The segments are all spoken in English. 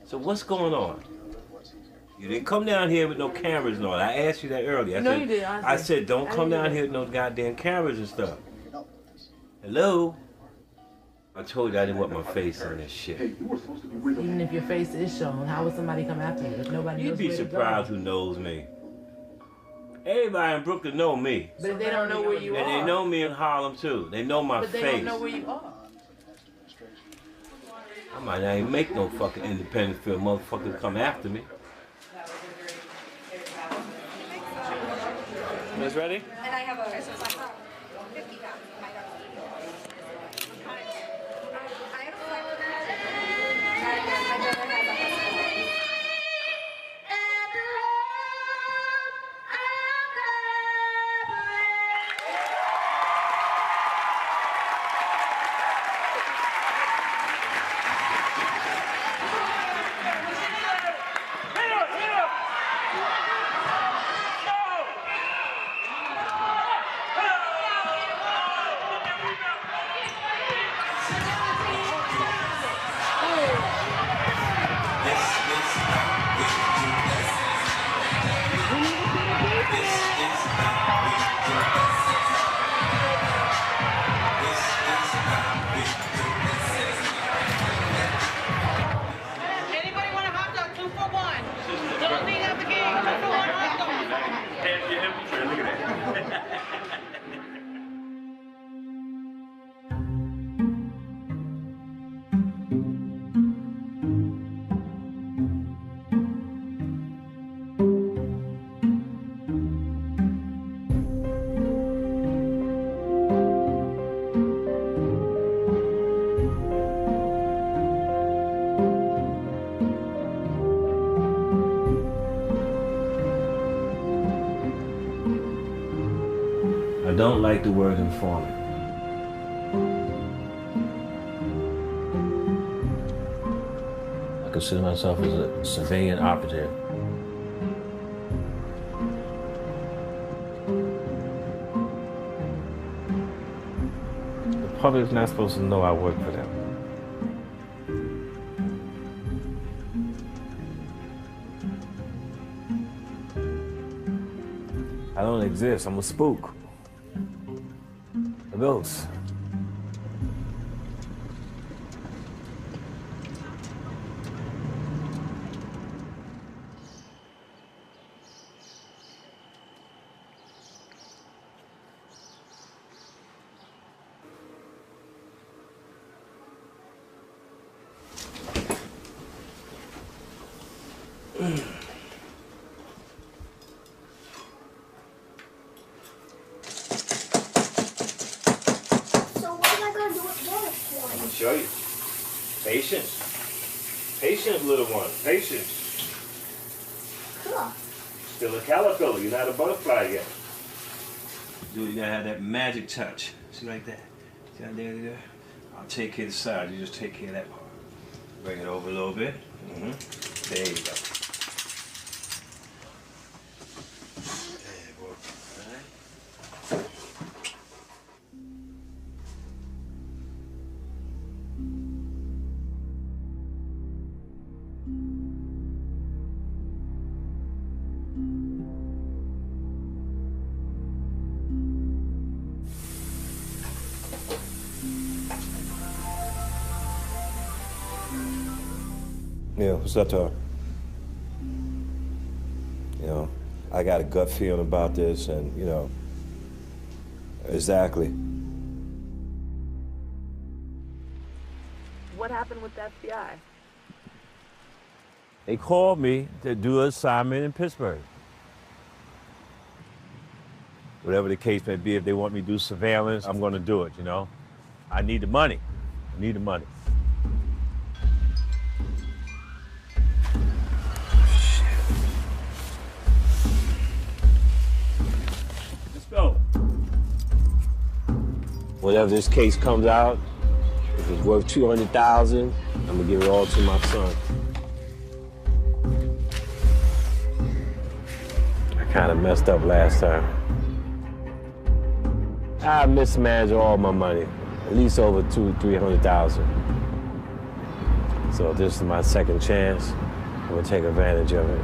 So what's going on? You didn't come down here with no cameras and all. I asked you that earlier. No, you did. I said, don't come down here with no goddamn cameras and stuff. Hello? I told you I didn't want my face on this shit. Even if your face is shown, how would somebody come after you if nobody knows where to go? You'd be surprised who knows me. Everybody in Brooklyn know me. But if they don't know where you are. And they know me in Harlem too. They know my face. But they don't know where you are. I might not even make no fucking independent film. Motherfuckers come after me. You guys ready? And I have a 50 pounds. I don't like the word informant. I consider myself as a civilian operative. The public's not supposed to know I work for them. I don't exist, I'm a spook. A ghost. Show you. Patience. Patience, little one. Patience. Cool. Still a caterpillar. You're not a butterfly yet. Dude, you gotta have that magic touch. See like that? See how there? I'll take care of the side. You just take care of that part. Bring it over a little bit. There you go. Yeah, what's up, Tar? You know, I got a gut feeling about this, and, you know, exactly. What happened with the FBI? They called me to do an assignment in Pittsburgh. Whatever the case may be, if they want me to do surveillance, I'm gonna do it, you know? I need the money. I need the money. Whenever this case comes out, if it's worth $200,000, I'm gonna give it all to my son. I kind of messed up last time. I mismanaged all my money, at least over $200,000-300,000. So this is my second chance. I'm gonna take advantage of it.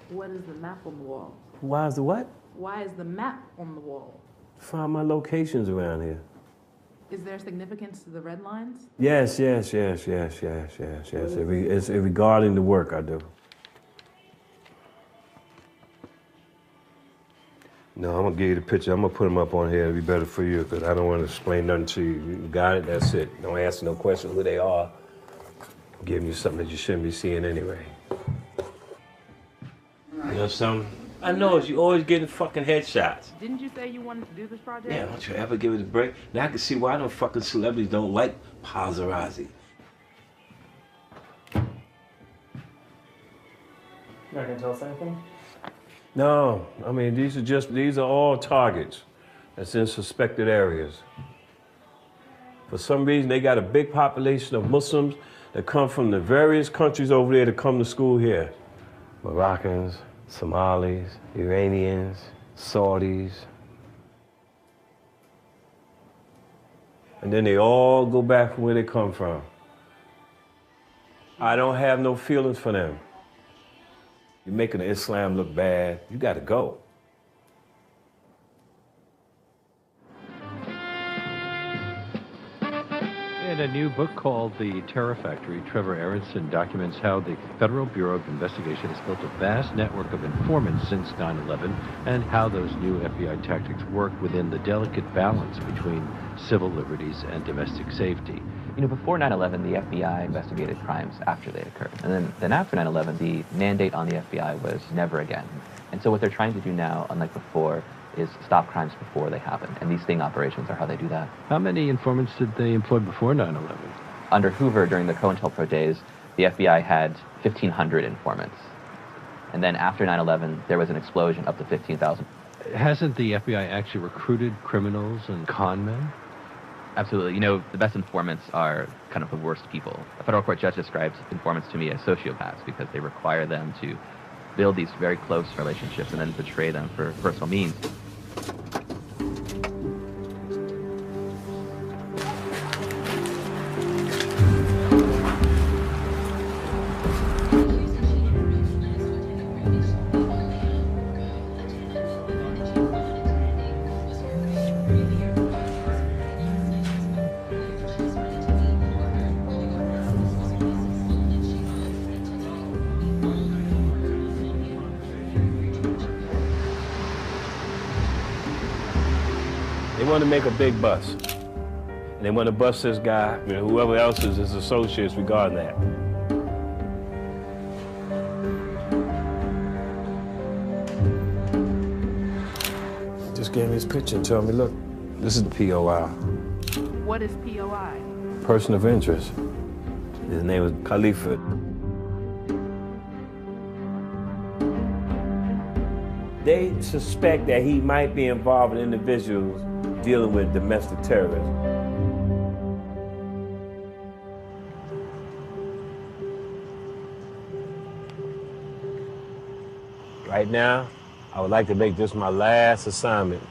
What is the map on the wall? Why is the what? Why is the map on the wall? Find my locations around here. Is there significance to the red lines? Yes. It's regarding the work I do. No, I'm gonna give you the picture. I'm gonna put them up on here. It'll be better for you because I don't want to explain nothing to you. You got it? That's it. Don't ask no questions who they are. I'm giving you something that you shouldn't be seeing anyway. You know something? I know you always getting fucking headshots. Didn't you say you wanted to do this project? Yeah, don't you ever give it a break? Now I can see why them fucking celebrities don't like paparazzi. You're not gonna tell us anything? No, I mean these are all targets that's in suspected areas. For some reason they got a big population of Muslims that come from the various countries over there to come to school here. Moroccans, Somalis, Iranians, Saudis. And then they all go back from where they come from. I don't have no feelings for them. You're making Islam look bad. You gotta go. In a new book called The Terror Factory, Trevor Aronson documents how the Federal Bureau of Investigation has built a vast network of informants since 9/11 and how those new FBI tactics work within the delicate balance between civil liberties and domestic safety. You know, before 9/11, the FBI investigated crimes after they occurred. And then after 9/11, the mandate on the FBI was never again. And so what they're trying to do now, unlike before, is stop crimes before they happen. And these sting operations are how they do that. How many informants did they employ before 9/11? Under Hoover, during the COINTELPRO days, the FBI had 1,500 informants. And then after 9/11, there was an explosion up to 15,000. Hasn't the FBI actually recruited criminals and con men? Absolutely. You know, the best informants are kind of the worst people. A federal court judge describes informants to me as sociopaths because they require them to build these very close relationships and then betray them for personal means. They want to make a big bust. And they want to bust this guy, and whoever else is his associates regarding that. Just gave me his picture and told me, look, this is the POI. What is POI? Person of interest. His name was Khalifa. They suspect that he might be involved with individuals dealing with domestic terrorism. Right now, I would like to make this my last assignment.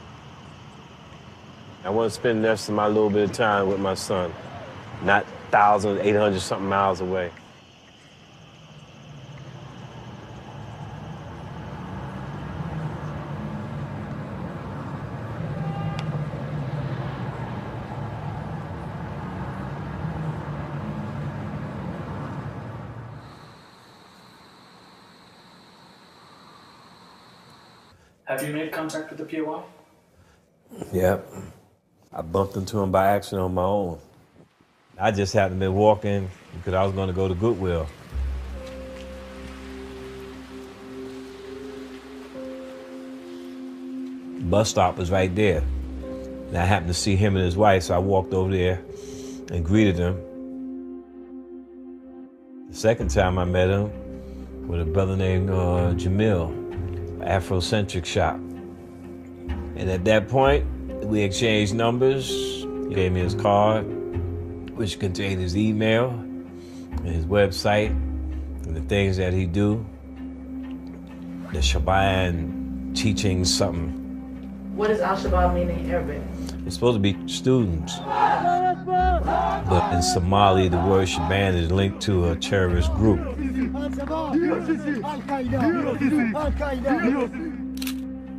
I want to spend the rest of my little bit of time with my son, not 1,800 something miles away. Have you made contact with the POI? Yep. I bumped into him by accident on my own. I just happened to be walking because I was going to go to Goodwill. Bus stop was right there. And I happened to see him and his wife, so I walked over there and greeted them. The second time I met him with a brother named Jamil, Afrocentric shop. And at that point, we exchanged numbers. He gave me his card, which contained his email and his website and the things that he do. The Shaban teaching something. What does Al-Shabaab mean in Arabic? It's supposed to be students. But in Somali, the word Shaban is linked to a terrorist group.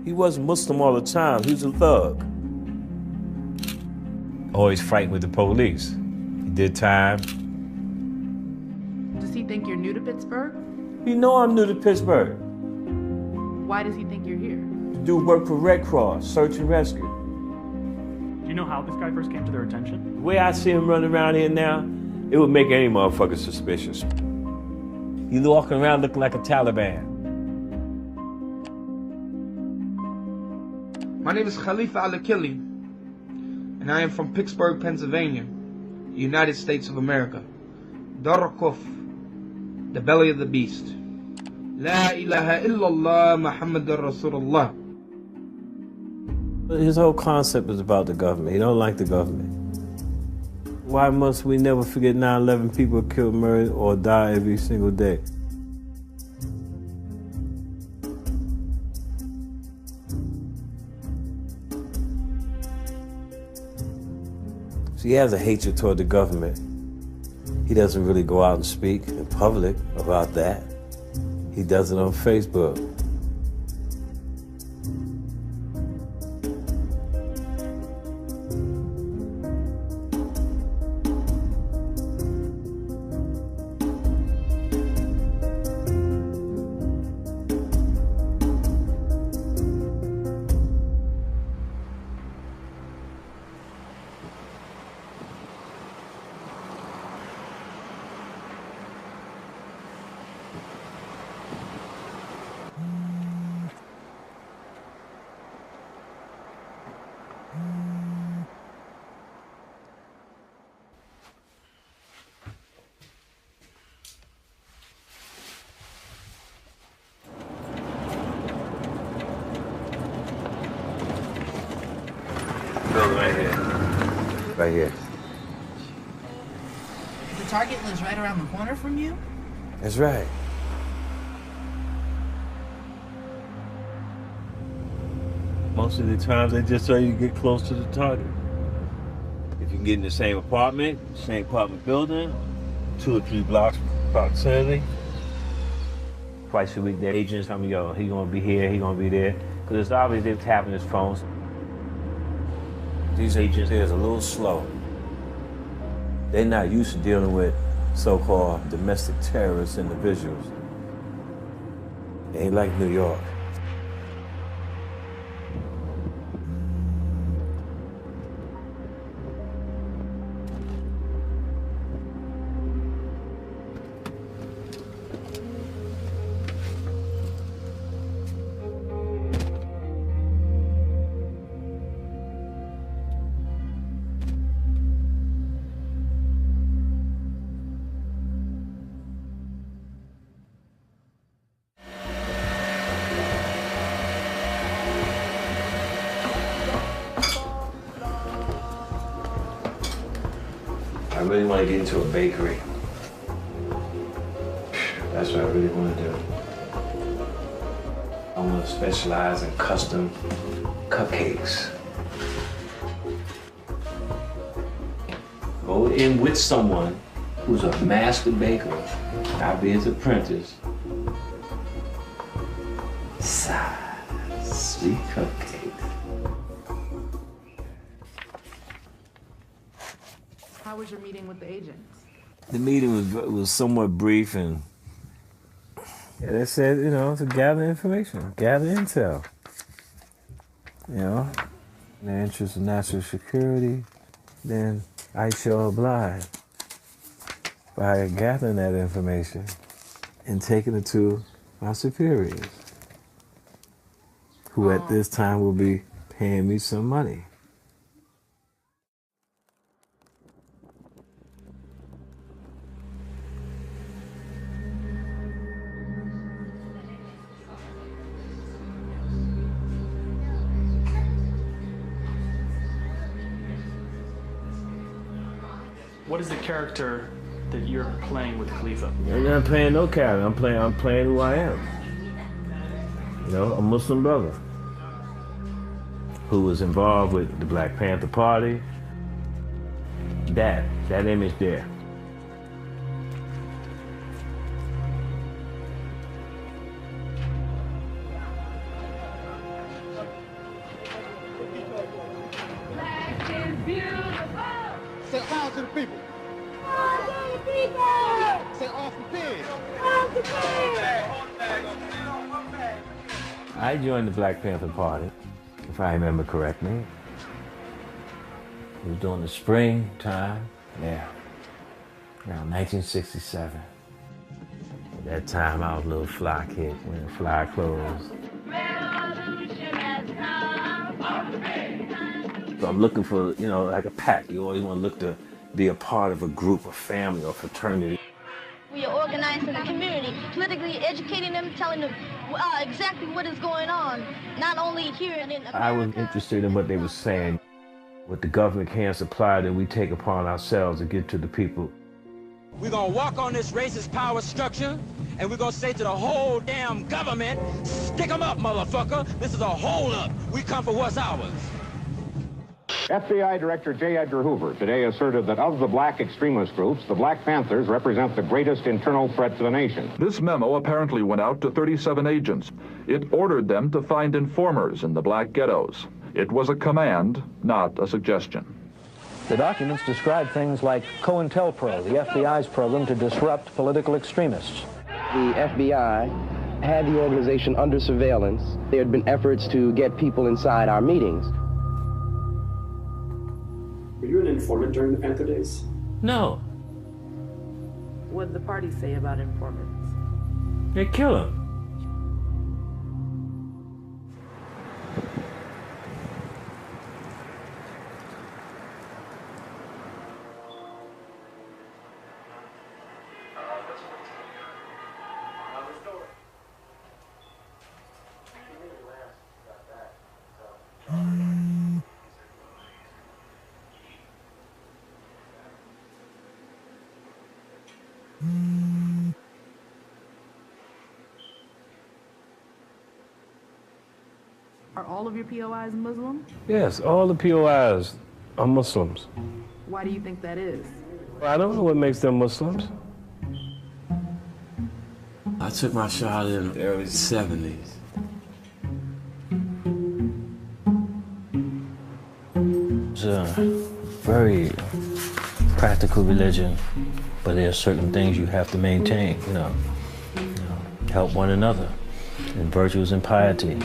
He wasn't Muslim all the time. He was a thug. Always fighting with the police. He did time. Does he think you're new to Pittsburgh? You know I'm new to Pittsburgh. Why does he think you're here? To do work for Red Cross, search and rescue. Do you know how this guy first came to their attention? The way I see him running around here now, it would make any motherfucker suspicious. He walking around looking like a Taliban. My name is Khalifa Al-Akili, and I am from Pittsburgh, Pennsylvania, United States of America. Darrakuf, the belly of the beast. La ilaha illallah Muhammadur Rasulullah. His whole concept is about the government. He don't like the government. Why must we never forget 9/11 people killed, murdered, or die every single day? So he has a hatred toward the government. He doesn't really go out and speak in public about that. He does it on Facebook. Right here. Right here. The target lives right around the corner from you? That's right. Most of the times they just tell you to get close to the target. If you can get in the same apartment building, 2 or 3 blocks proximity. Twice a week, their agents tell me, yo, he gonna be here, he gonna be there. Because it's obvious they're tapping his phones. These agents here is a little slow. They're not used to dealing with so-called domestic terrorist individuals. They ain't like New York. I really want to get into a bakery. That's what I really want to do. I want to specialize in custom cupcakes. Go in with someone who's a master baker. I'll be his apprentice. Sweet cupcakes. How was your meeting with the agents? The meeting was somewhat brief, and they said, you know, to gather information, gather intel. You know, in the interest of national security, then I shall oblige by gathering that information and taking it to my superiors, who at this time will be paying me some money. What is the character that you're playing with Khalifa? I'm not playing no character. I'm playing who I am. You know, a Muslim brother who was involved with the Black Panther Party. That image there. Say all to the people. All to the people. Say off the pin. Off the pin. I joined the Black Panther Party, if I remember correctly. It was during the springtime, yeah, around 1967. At that time, I was a little fly kid, wearing fly clothes. So I'm looking for, you know, like a pack. You always want to look to be a part of a group, a family, or fraternity. We are organizing the community, politically educating them, telling them exactly what is going on, not only here and in America. I was interested in what they were saying. What the government can't supply, that we take upon ourselves to get to the people. We're gonna walk on this racist power structure, and we're gonna say to the whole damn government, stick 'em up, motherfucker. This is a hold-up. We come for what's ours. FBI Director J. Edgar Hoover today asserted that of the black extremist groups, the Black Panthers represent the greatest internal threat to the nation. This memo apparently went out to 37 agents. It ordered them to find informers in the black ghettos. It was a command, not a suggestion. The documents describe things like COINTELPRO, the FBI's program to disrupt political extremists. The FBI had the organization under surveillance. There had been efforts to get people inside our meetings. Were you an informant during the Panther days? No. What did the party say about informants? They kill him. Are all of your POIs Muslim? Yes, all the POIs are Muslims. Why do you think that is? I don't know what makes them Muslims. I took my shot in the early 70s. It's a very practical religion, but there are certain things you have to maintain, you know, help one another, and virtues and piety.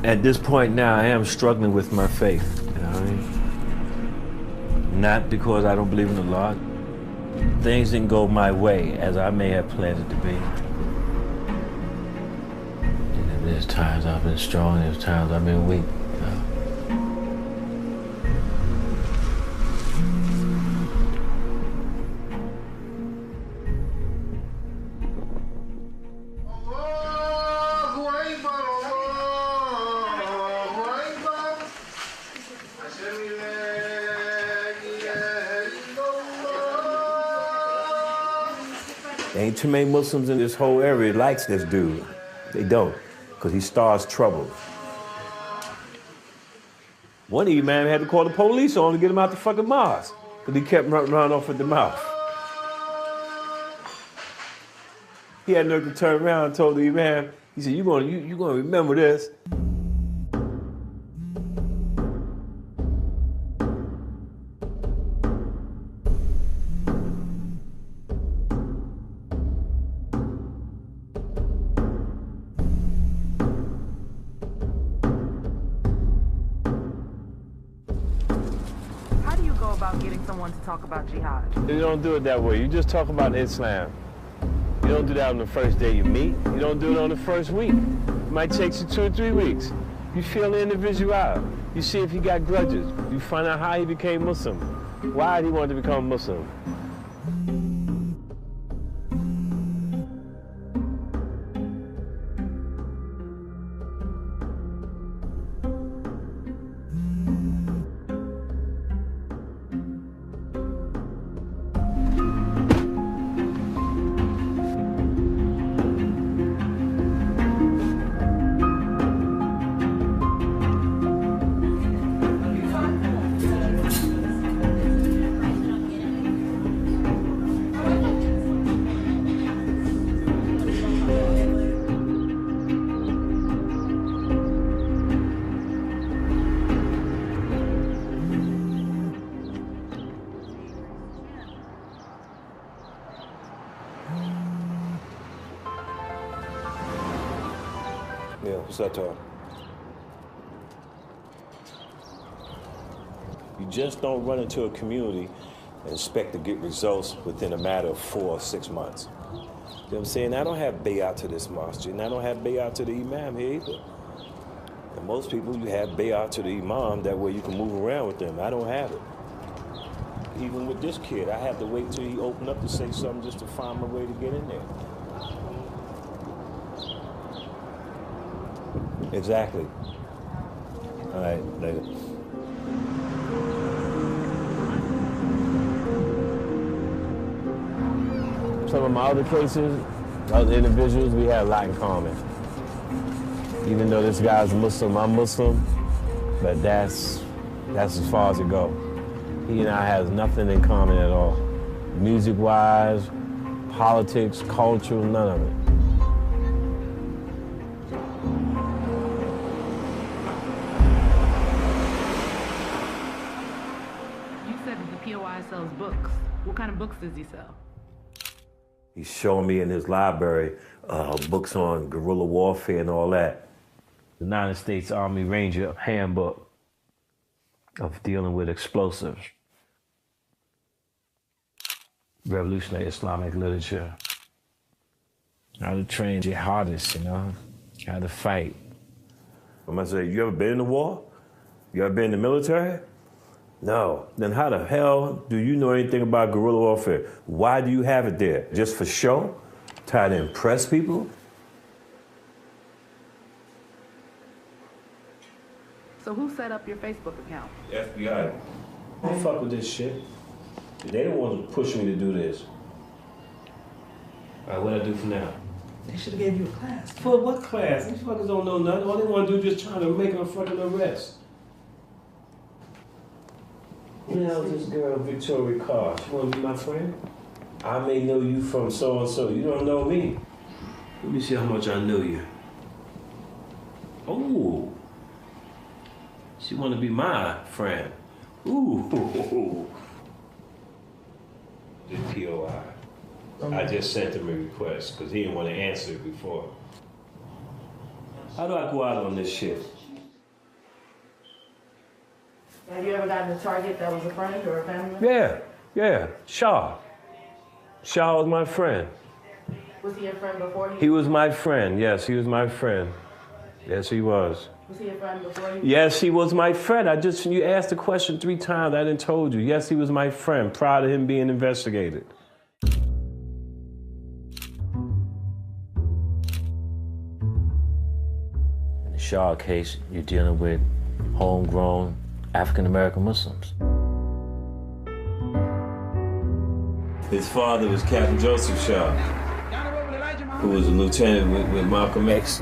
At this point now, I am struggling with my faith, you know what I mean? Not because I don't believe in the Lord. Things didn't go my way as I may have planned it to be. And there's times I've been strong, there's times I've been weak. You know? There ain't too many Muslims in this whole area likes this dude. They don't, because he starts trouble. One imam had to call the police on to get him out the fucking mosque, because he kept running off at the mouth. He had nerve to turn around and told the imam, he said, you're gonna remember this. About getting someone to talk about jihad? You don't do it that way. You just talk about Islam. You don't do that on the first day you meet. You don't do it on the first week. It might take you 2 or 3 weeks. You feel the individual. You see if he got grudges. You find out how he became Muslim. Why did he want to become Muslim? Yeah, what's that talk? You just don't run into a community and expect to get results within a matter of 4 or 6 months. You know what I'm saying? I don't have bay'at to this masjid, and I don't have bay'at to the imam here either. And most people, you have bay'at to the imam, that way you can move around with them. I don't have it. Even with this kid, I have to wait till he opened up to say something just to find my way to get in there. Exactly. All right, later. Some of my other cases, other individuals, we had a lot in common. Even though this guy's Muslim, I'm Muslim, but that's as far as it goes. He and I have nothing in common at all. Music-wise, politics, culture, none of it. You said that the POI sells books. What kind of books does he sell? He's showing me in his library books on guerrilla warfare and all that. The United States Army Ranger Handbook of dealing with explosives. Revolutionary Islamic literature. How to train jihadists, you know, how to fight. I'm gonna say, you ever been in the war? You ever been in the military? No. Then how the hell do you know anything about guerrilla warfare? Why do you have it there? Just for show? Trying to impress people? So who set up your Facebook account? FBI. Don't fuck with this shit. They the ones who push me to do this. All right, what I do for now? They should have gave you a class. For what class? These fuckers don't know nothing. All they want to do is just trying to make a fucking arrest. Who the hell is this girl, Victoria Carr? She want to be my friend? I may know you from so-and-so. You don't know me. Let me see how much I know you. Oh. She want to be my friend. Ooh. The POI. I just sent him a request because he didn't want to answer it before. How do I go out on this shit? Have you ever gotten a target that was a friend or a family member? Yeah. Shaw. Shaw was my friend. Was he a friend before you? He was my friend. Yes, he was my friend. Yes, he was. Was he a friend before you? Yes, he was my friend. You asked the question 3 times. I didn't told you. Yes, he was my friend prior to him being investigated. In the Shaw case, you're dealing with homegrown African-American Muslims. His father was Captain Joseph Shaw, who was a lieutenant with Malcolm X.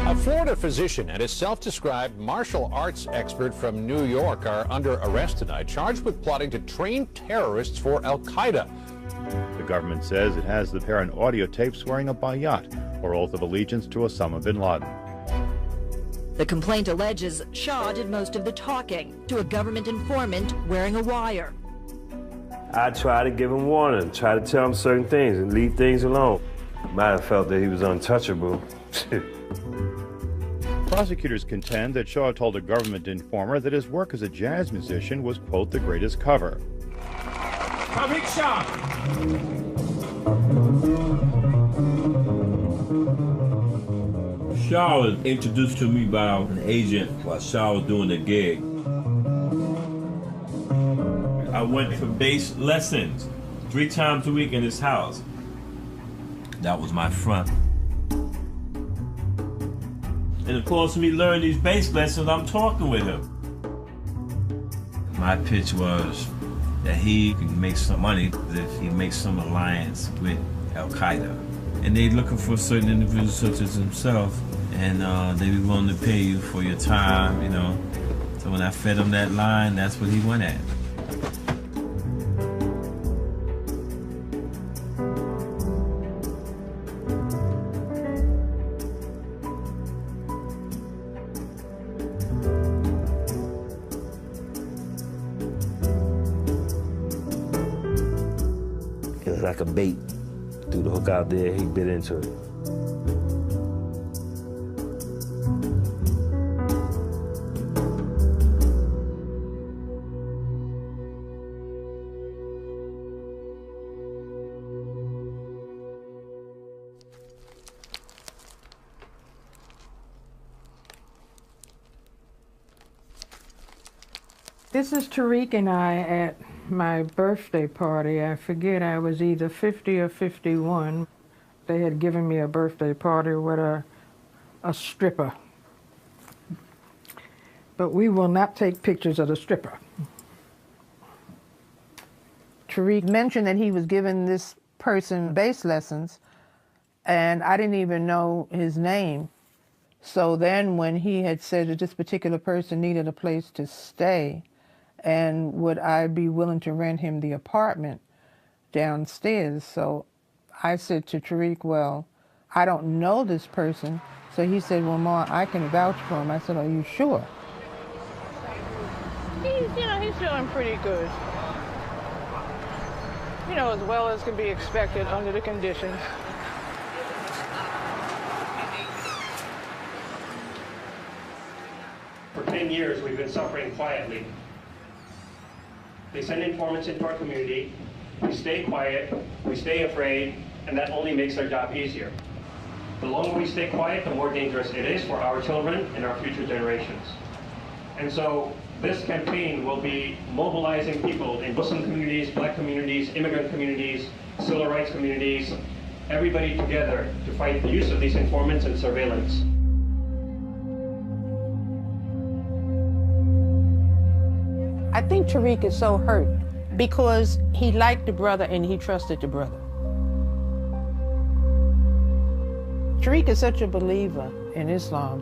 A Florida physician and a self-described martial arts expert from New York are under arrest tonight, charged with plotting to train terrorists for Al-Qaeda. The government says it has the pair on audio tape swearing a bayat, or oath of allegiance to Osama bin Laden. The complaint alleges Shaw did most of the talking to a government informant wearing a wire. I try to give him warning, try to tell him certain things and leave things alone. Might have felt that he was untouchable. Prosecutors contend that Shaw told a government informer that his work as a jazz musician was, quote, the greatest cover. Public Shaw! Shaw was introduced to me by an agent while Shaw was doing the gig. I went for bass lessons 3 times a week in his house. That was my front. And of course, when he learned these bass lessons, I'm talking with him. My pitch was that he can make some money if he makes some alliance with Al-Qaeda. And they're looking for certain individuals such as himself, and they be willing to pay you for your time, you know. So when I fed him that line, that's what he went at. It was like a bait threw the hook out there, he bit into it. This is Tariq and I at my birthday party. I forget, I was either 50 or 51. They had given me a birthday party with a stripper. But we will not take pictures of the stripper. Tariq mentioned that he was giving this person bass lessons, and I didn't even know his name. So then when he had said that this particular person needed a place to stay, and would I be willing to rent him the apartment downstairs? So I said to Tariq, well, I don't know this person. So he said, well, Ma, I can vouch for him. I said, are you sure? He's doing pretty good. As well as can be expected under the conditions. For 10 years, we've been suffering quietly. They send informants into our community, we stay quiet, we stay afraid, and that only makes our job easier. The longer we stay quiet, the more dangerous it is for our children and our future generations. And so this campaign will be mobilizing people in Muslim communities, black communities, immigrant communities, civil rights communities, everybody together to fight the use of these informants and surveillance. I think Tariq is so hurt because he liked the brother and he trusted the brother. Tariq is such a believer in Islam,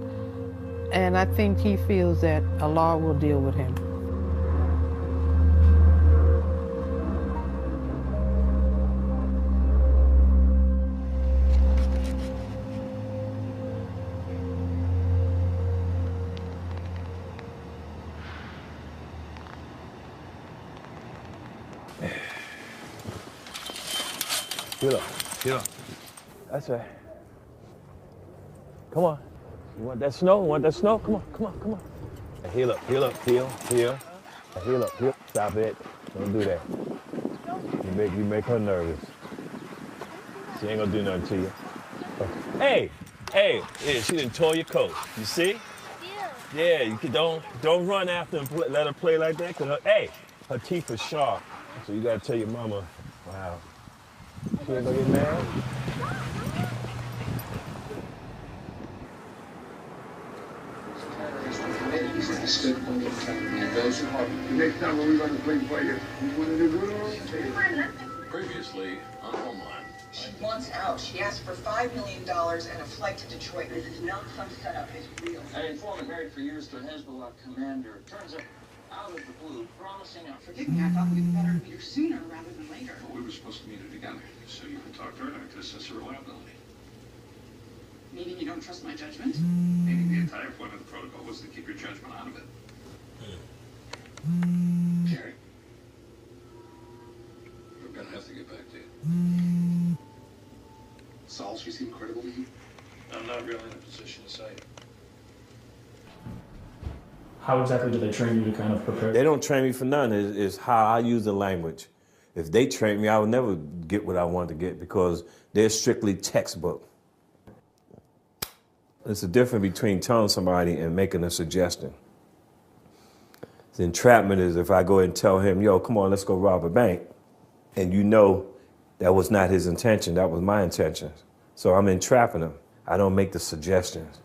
and I think he feels that Allah will deal with him. Get up, get up. That's right. Come on. You want that snow? You want that snow? Come on, come on, come on. Heel up, heel up, heel, heel. Heel up, heel. Stop it. Don't do that. You make her nervous. She ain't gonna do nothing to you. Hey, yeah, she done tore your coat. You see? Yeah, you don't run after and let her play like that. Cause her teeth are sharp. So you gotta tell your mama, wow. She ain't gonna get mad? Previously on Homeland. She wants out. She asked for $5 million and a flight to Detroit. This is not some setup. It's real. An informant married for years to a Hezbollah commander turns up out of the blue, promising out. Forgive me, I thought we'd be better to meet her sooner rather than later. Well, we were supposed to meet her together, so you can talk to her and I could assess her reliability. Meaning you don't trust my judgment? Meaning the entire point of the protocol was to keep your judgment out of it. Jerry, we're gonna have to get back to you. Saul, she seemed credible to you? I'm not really in a position to say. How exactly do they train you to kind of prepare? They don't train me for nothing. It's how I use the language. If they train me, I would never get what I want to get because they're strictly textbook. There's a difference between telling somebody and making a suggestion. The entrapment is if I go and tell him, yo, come on, let's go rob a bank. And you know that was not his intention, that was my intention. So I'm entrapping him. I don't make the suggestions.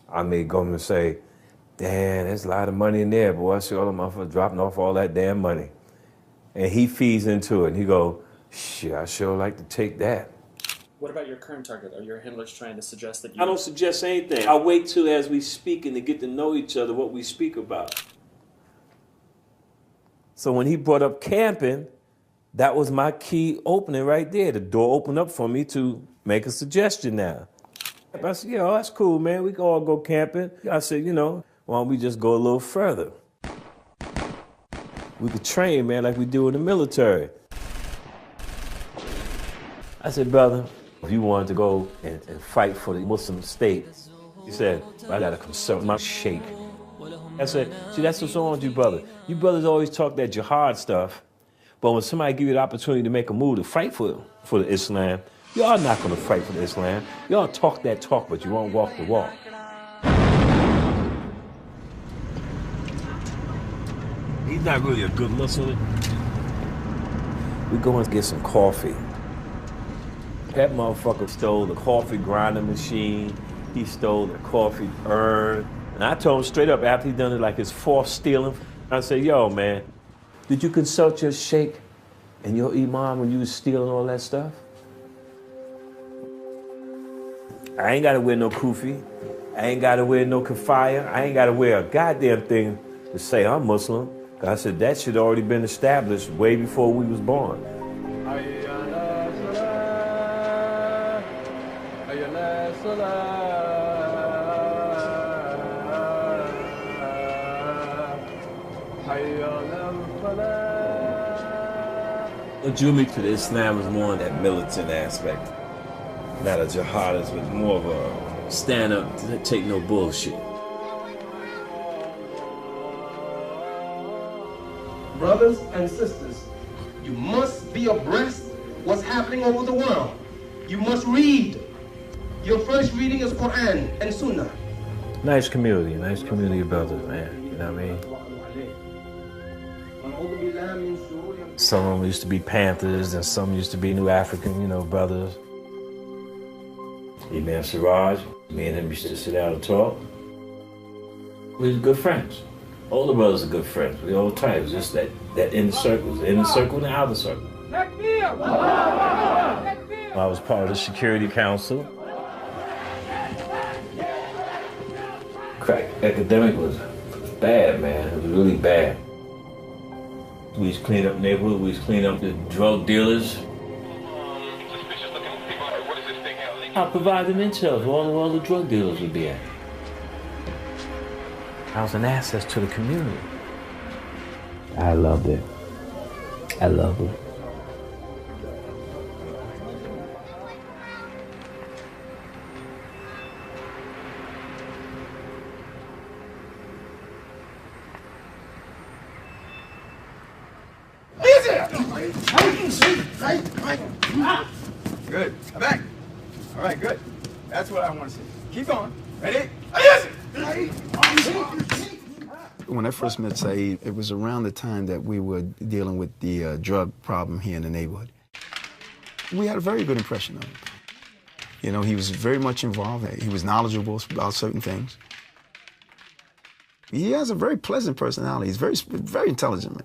I may go and say, damn, there's a lot of money in there, boy. I see all the motherfuckers dropping off all that damn money. And he feeds into it and he go, shit, I sure like to take that. What about your current target? Are your handlers trying to suggest that you... I don't suggest anything. I wait till as we speak and to get to know each other what we speak about. So when he brought up camping, that was my key opening right there. The door opened up for me to make a suggestion now. I said, yeah, that's cool, man. We can all go camping. I said, you know, why don't we just go a little further? We could train, man, like we do in the military. I said, brother, if you wanted to go and fight for the Muslim state, he said, I gotta consult my sheikh. I said, see, that's what's wrong with you, brother. You brothers always talk that jihad stuff, but when somebody give you the opportunity to make a move to fight for the Islam, y'all not gonna fight for the Islam. Y'all talk that talk, but you won't walk the walk. He's not really a good Muslim. We go and get some coffee. That motherfucker stole the coffee grinding machine. He stole the coffee urn. And I told him straight up after he done it like his fourth stealing, I said, yo, man, did you consult your sheikh and your imam when you was stealing all that stuff? I ain't gotta wear no kufi. I ain't gotta wear no kafaya. I ain't gotta wear a goddamn thing to say I'm Muslim. I said, that should already been established way before we was born. What drew me to the Islam was more that militant aspect. Not a jihadist, but more of a stand up, take no bullshit. Brothers and sisters, you must be abreast what's happening over the world. You must read. Your first reading is Quran and Sunnah. Nice community of brothers, man. You know what I mean? Some of them used to be Panthers, and some used to be New African, brothers. Imam Siraj, me and him used to sit down and talk. We were good friends. All the brothers are good friends. We all tight. It was just that inner circle, the inner circle and the outer circle. I was part of the Security Council. Crack epidemic was bad, man. It was really bad. We used to clean up neighborhood. We used to clean up the drug dealers. I provided intel where all the drug dealers would be at. I was an asset to the community. I loved it. I loved it. Good. Back. All right, good. That's what I want to see. Keep going. Ready? When I first met Saeed, it was around the time that we were dealing with the drug problem here in the neighborhood. We had a very good impression of him. He was very much involved. He was knowledgeable about certain things. He has a very pleasant personality. He's very intelligent, man.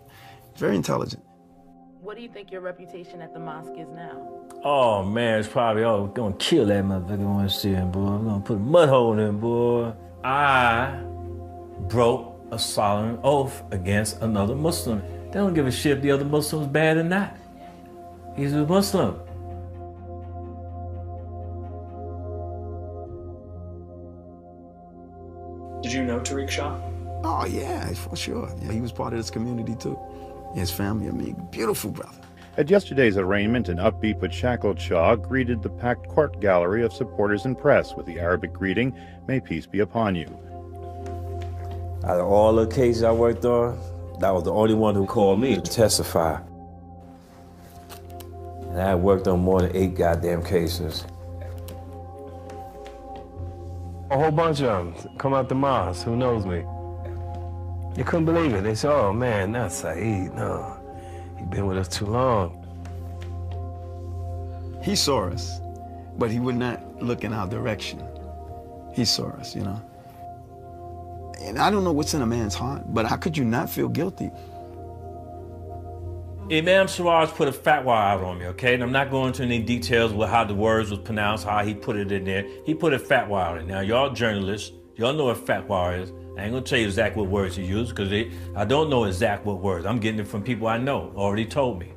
Very intelligent. What do you think your reputation at the mosque is now? Oh, man, it's probably gonna kill that motherfucker when I see him, boy. I'm gonna put a mud hole in him, boy. I broke a solemn oath against another Muslim. They don't give a shit if the other Muslim's bad or not. He's a Muslim. Did you know Tariq Shah? Oh, yeah, for sure. Yeah, he was part of this community, too. His family, beautiful brother. At yesterday's arraignment, an upbeat but shackled Shah greeted the packed court gallery of supporters and press with the Arabic greeting, "May peace be upon you." Out of all the cases I worked on, that was the only one who called me to testify. And I worked on more than 8 goddamn cases. A whole bunch of them come out the mosque, who knows me. They couldn't believe it. They said, oh man, not Saeed, no. He's been with us too long. He saw us, but he would not look in our direction. He saw us, And I don't know what's in a man's heart, but how could you not feel guilty? Imam Siraj put a fatwa out on me, okay? And I'm not going into any details with how the words was pronounced, how he put it in there. He put a fatwa out in there. Now, y'all journalists, y'all know what fatwa is. I ain't gonna tell you exactly what words he used, because I don't know exact what words. I'm getting it from people I know, already told me.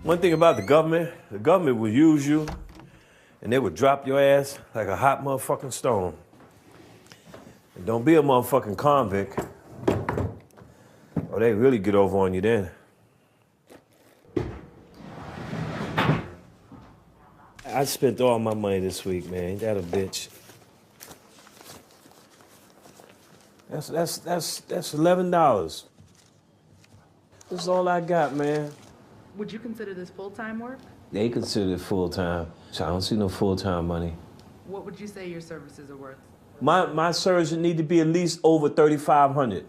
One thing about the government will use you and they would drop your ass like a hot motherfucking stone. And don't be a motherfucking convict, or they really get over on you then. I spent all my money this week, man. Ain't that a bitch? That's $11. That's all I got, man. Would you consider this full-time work? They consider it full-time, so I don't see no full-time money. What would you say your services are worth? My services need to be at least over $3,500.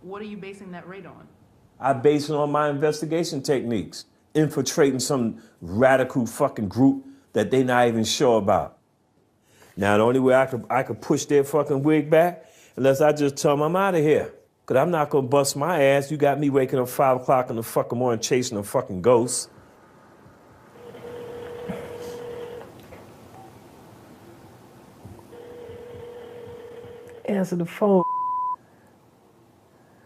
What are you basing that rate on? I base it on my investigation techniques, infiltrating some radical fucking group that they not even sure about. Now, the only way I could push their fucking wig back, unless I just tell them I'm out of here. Cause I'm not gonna bust my ass. You got me waking up 5 o'clock in the fucking morning chasing a fucking ghost. Answer the phone.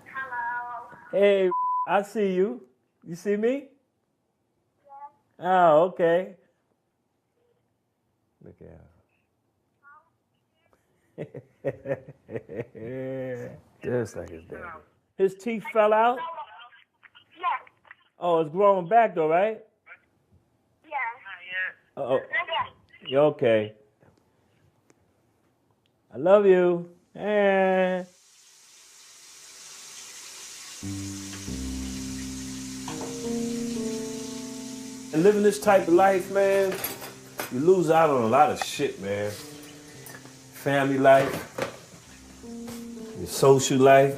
Hello. Hey, I see you. You see me? Yeah. Oh, okay. Look at him. Just like his daddy. His teeth fell out? Yes. Oh, it's growing back though, right? Yes. Uh-oh. You okay? I love you. And living this type of life, man, you lose out on a lot of shit, man. Family life, your social life.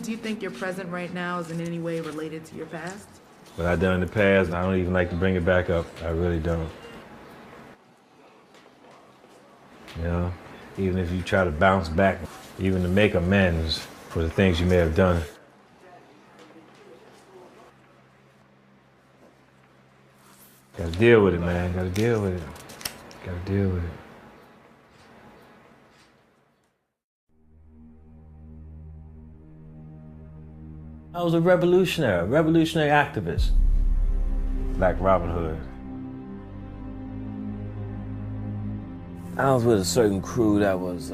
Do you think your present right now is in any way related to your past? What I done in the past, I don't even like to bring it back up. I really don't. You know, even if you try to bounce back, even to make amends for the things you may have done. Gotta deal with it, man. Gotta deal with it. Gotta deal with it. I was a revolutionary activist. Like Robin Hood. I was with a certain crew that was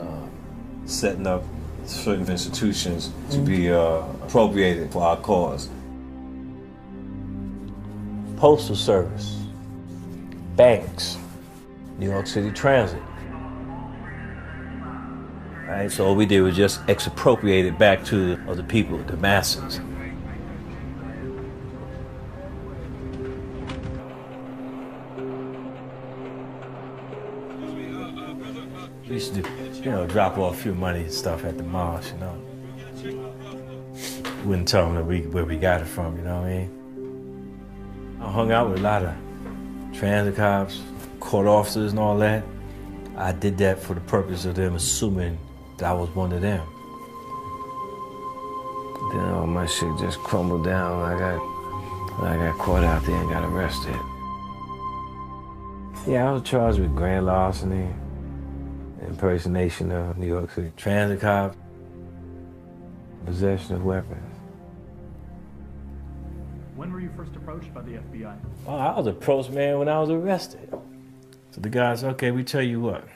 setting up certain institutions to be appropriated for our cause. Postal Service, banks, New York City Transit. Right, so all we did was just expropriate it back to the people, the masses. We used to, drop off a few money and stuff at the malls, Wouldn't tell them where we got it from, you know what I mean? I hung out with a lot of transit cops, court officers and all that. I did that for the purpose of them assuming that I was one of them. Then all my shit just crumbled down. I got caught out there and got arrested. Yeah, I was charged with grand larceny, impersonation of New York City transit cop, possession of weapons. When were you first approached by the FBI? Oh, I was approached, man, when I was arrested. So the guy said, okay, we tell you what.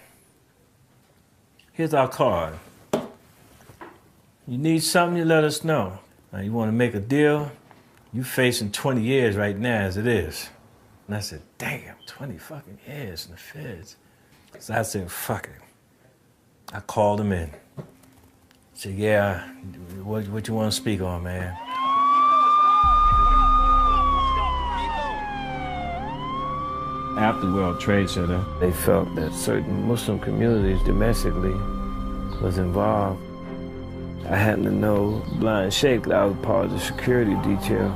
Here's our card. You need something, you let us know. Now, you want to make a deal? You facing 20 years right now as it is. And I said, damn, 20 fucking years in the feds. So I said, fuck it. I called him in. I said, yeah, what you want to speak on, man? After World Trade Center, they felt that certain Muslim communities domestically was involved. I happened to know Blind Sheikh, that I was part of the security detail.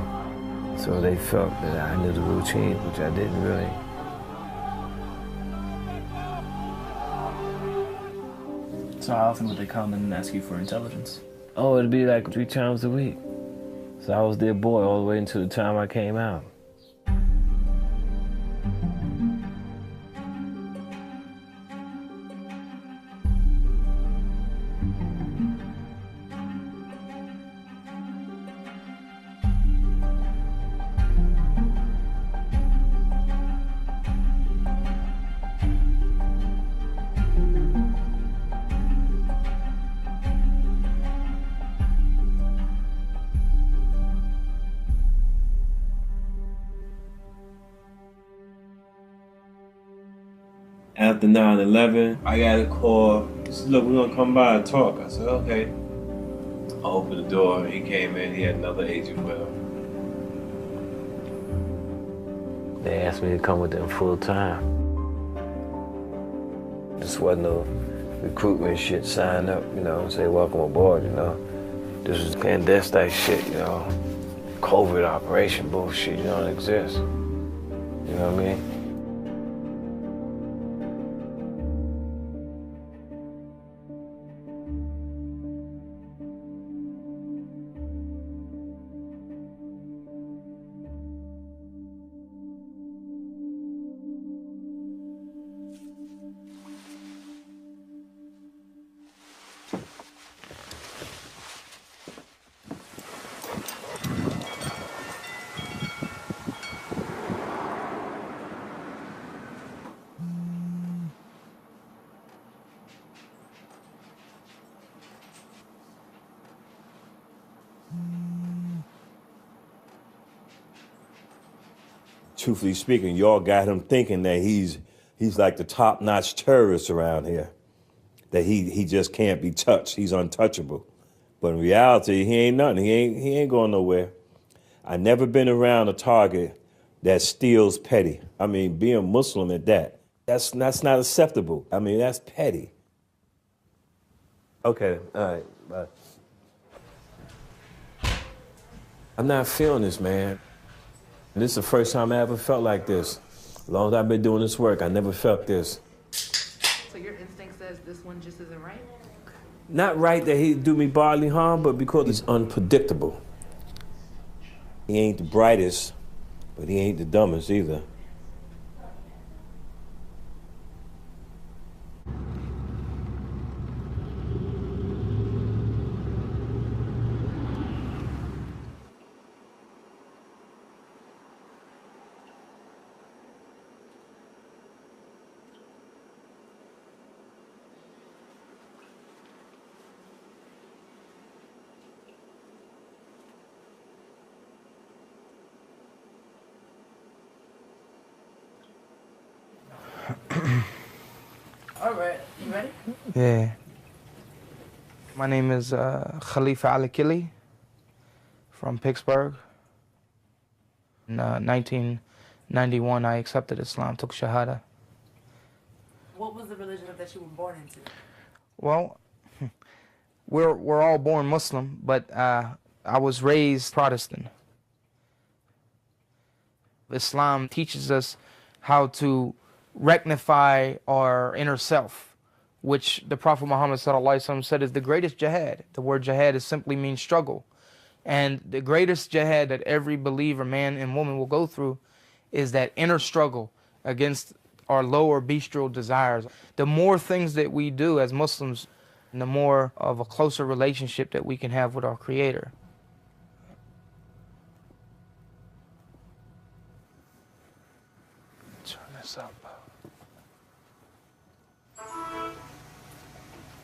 So they felt that I knew the routine, which I didn't really. So how often would they come and ask you for intelligence? Oh, it'd be like 3 times a week. So I was their boy all the way until the time I came out. after 9/11, I got a call. He said, look, we're gonna come by and talk. I said, okay. I opened the door, he came in, he had another agent with him. They asked me to come with them full time. This wasn't no recruitment shit, sign up, you know, and say welcome aboard, you know. This is clandestine shit, you know. COVID operation bullshit, you don't exist. You know what I mean? Truthfully speaking, y'all got him thinking that he's like the top-notch terrorist around here. That he just can't be touched. He's untouchable. But in reality, he ain't nothing. He ain't going nowhere. I never been around a target that steals petty. I mean, being Muslim at that, that's not acceptable. I mean, that's petty. Okay, all right, bye. I'm not feeling this, man. This is the first time I ever felt like this. As long as I've been doing this work, I never felt this. So your instinct says this one just isn't right? Not right that he'd do me bodily harm, but because he's unpredictable. He ain't the brightest, but he ain't the dumbest either. All right, you ready? Yeah. My name is Khalifa Al-Akili from Pittsburgh. In 1991, I accepted Islam, took Shahada. What was the religion that you were born into? Well, we're all born Muslim, but I was raised Protestant. Islam teaches us how to rectify our inner self, which the Prophet Muhammad ﷺ said is the greatest jihad. The word jihad simply means struggle. And the greatest jihad that every believer, man and woman, will go through is that inner struggle against our lower bestial desires. The more things that we do as Muslims, the more of a closer relationship that we can have with our Creator. Turn this up.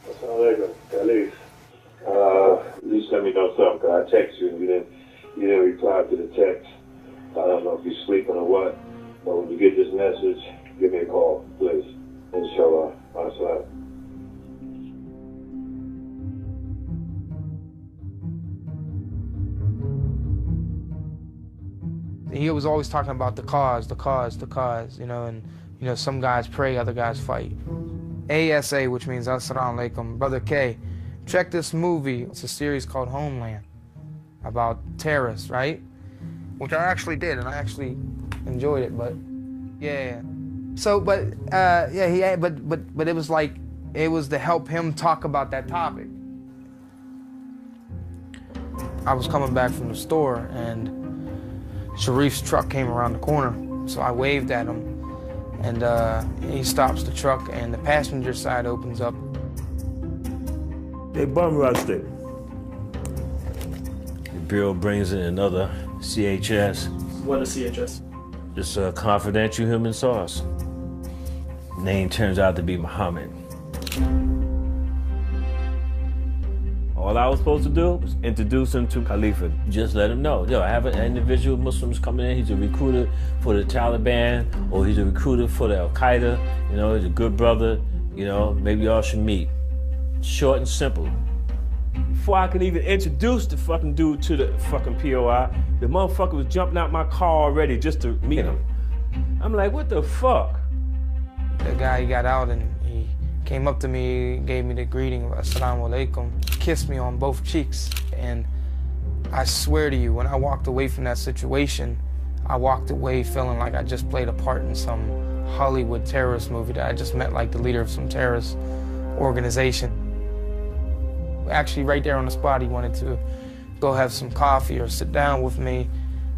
Assalamualaikum, Khalif. You sent me know something, cause I text you and you didn't reply to the text. I don't know if you're sleeping or what, but when you get this message, give me a call, please. Inshallah. Assalamu. He was always talking about the cause, you know, and you know, some guys pray, other guys fight. ASA, which means Assalamu Alaikum. Brother K, check this movie. It's a series called Homeland about terrorists, right? Which I actually did, and I actually enjoyed it, but yeah. So, but it was like, it was to help him talk about that topic. I was coming back from the store, and Sharif's truck came around the corner, so I waved at him, and he stops the truck, and the passenger side opens up. They bum rushed it. The Bureau brings in another CHS. What is CHS? It's a confidential human source. Name turns out to be Muhammad. All All I was supposed to do was introduce him to Khalifa. Just let him know, yo, I have an individual Muslims coming in. He's a recruiter for the Taliban, or he's a recruiter for the Al-Qaeda. You know, he's a good brother. You know, maybe y'all should meet. Short and simple. Before I could even introduce the fucking dude to the fucking POI, the motherfucker was jumping out my car already just to meet him. I'm like, what the fuck? The guy, he got out and he came up to me, gave me the greeting, assalamu alaikum, kissed me on both cheeks. And I swear to you, when I walked away from that situation, I walked away feeling like I just played a part in some Hollywood terrorist movie, that I just met like the leader of some terrorist organization. Actually, right there on the spot, he wanted to go have some coffee or sit down with me.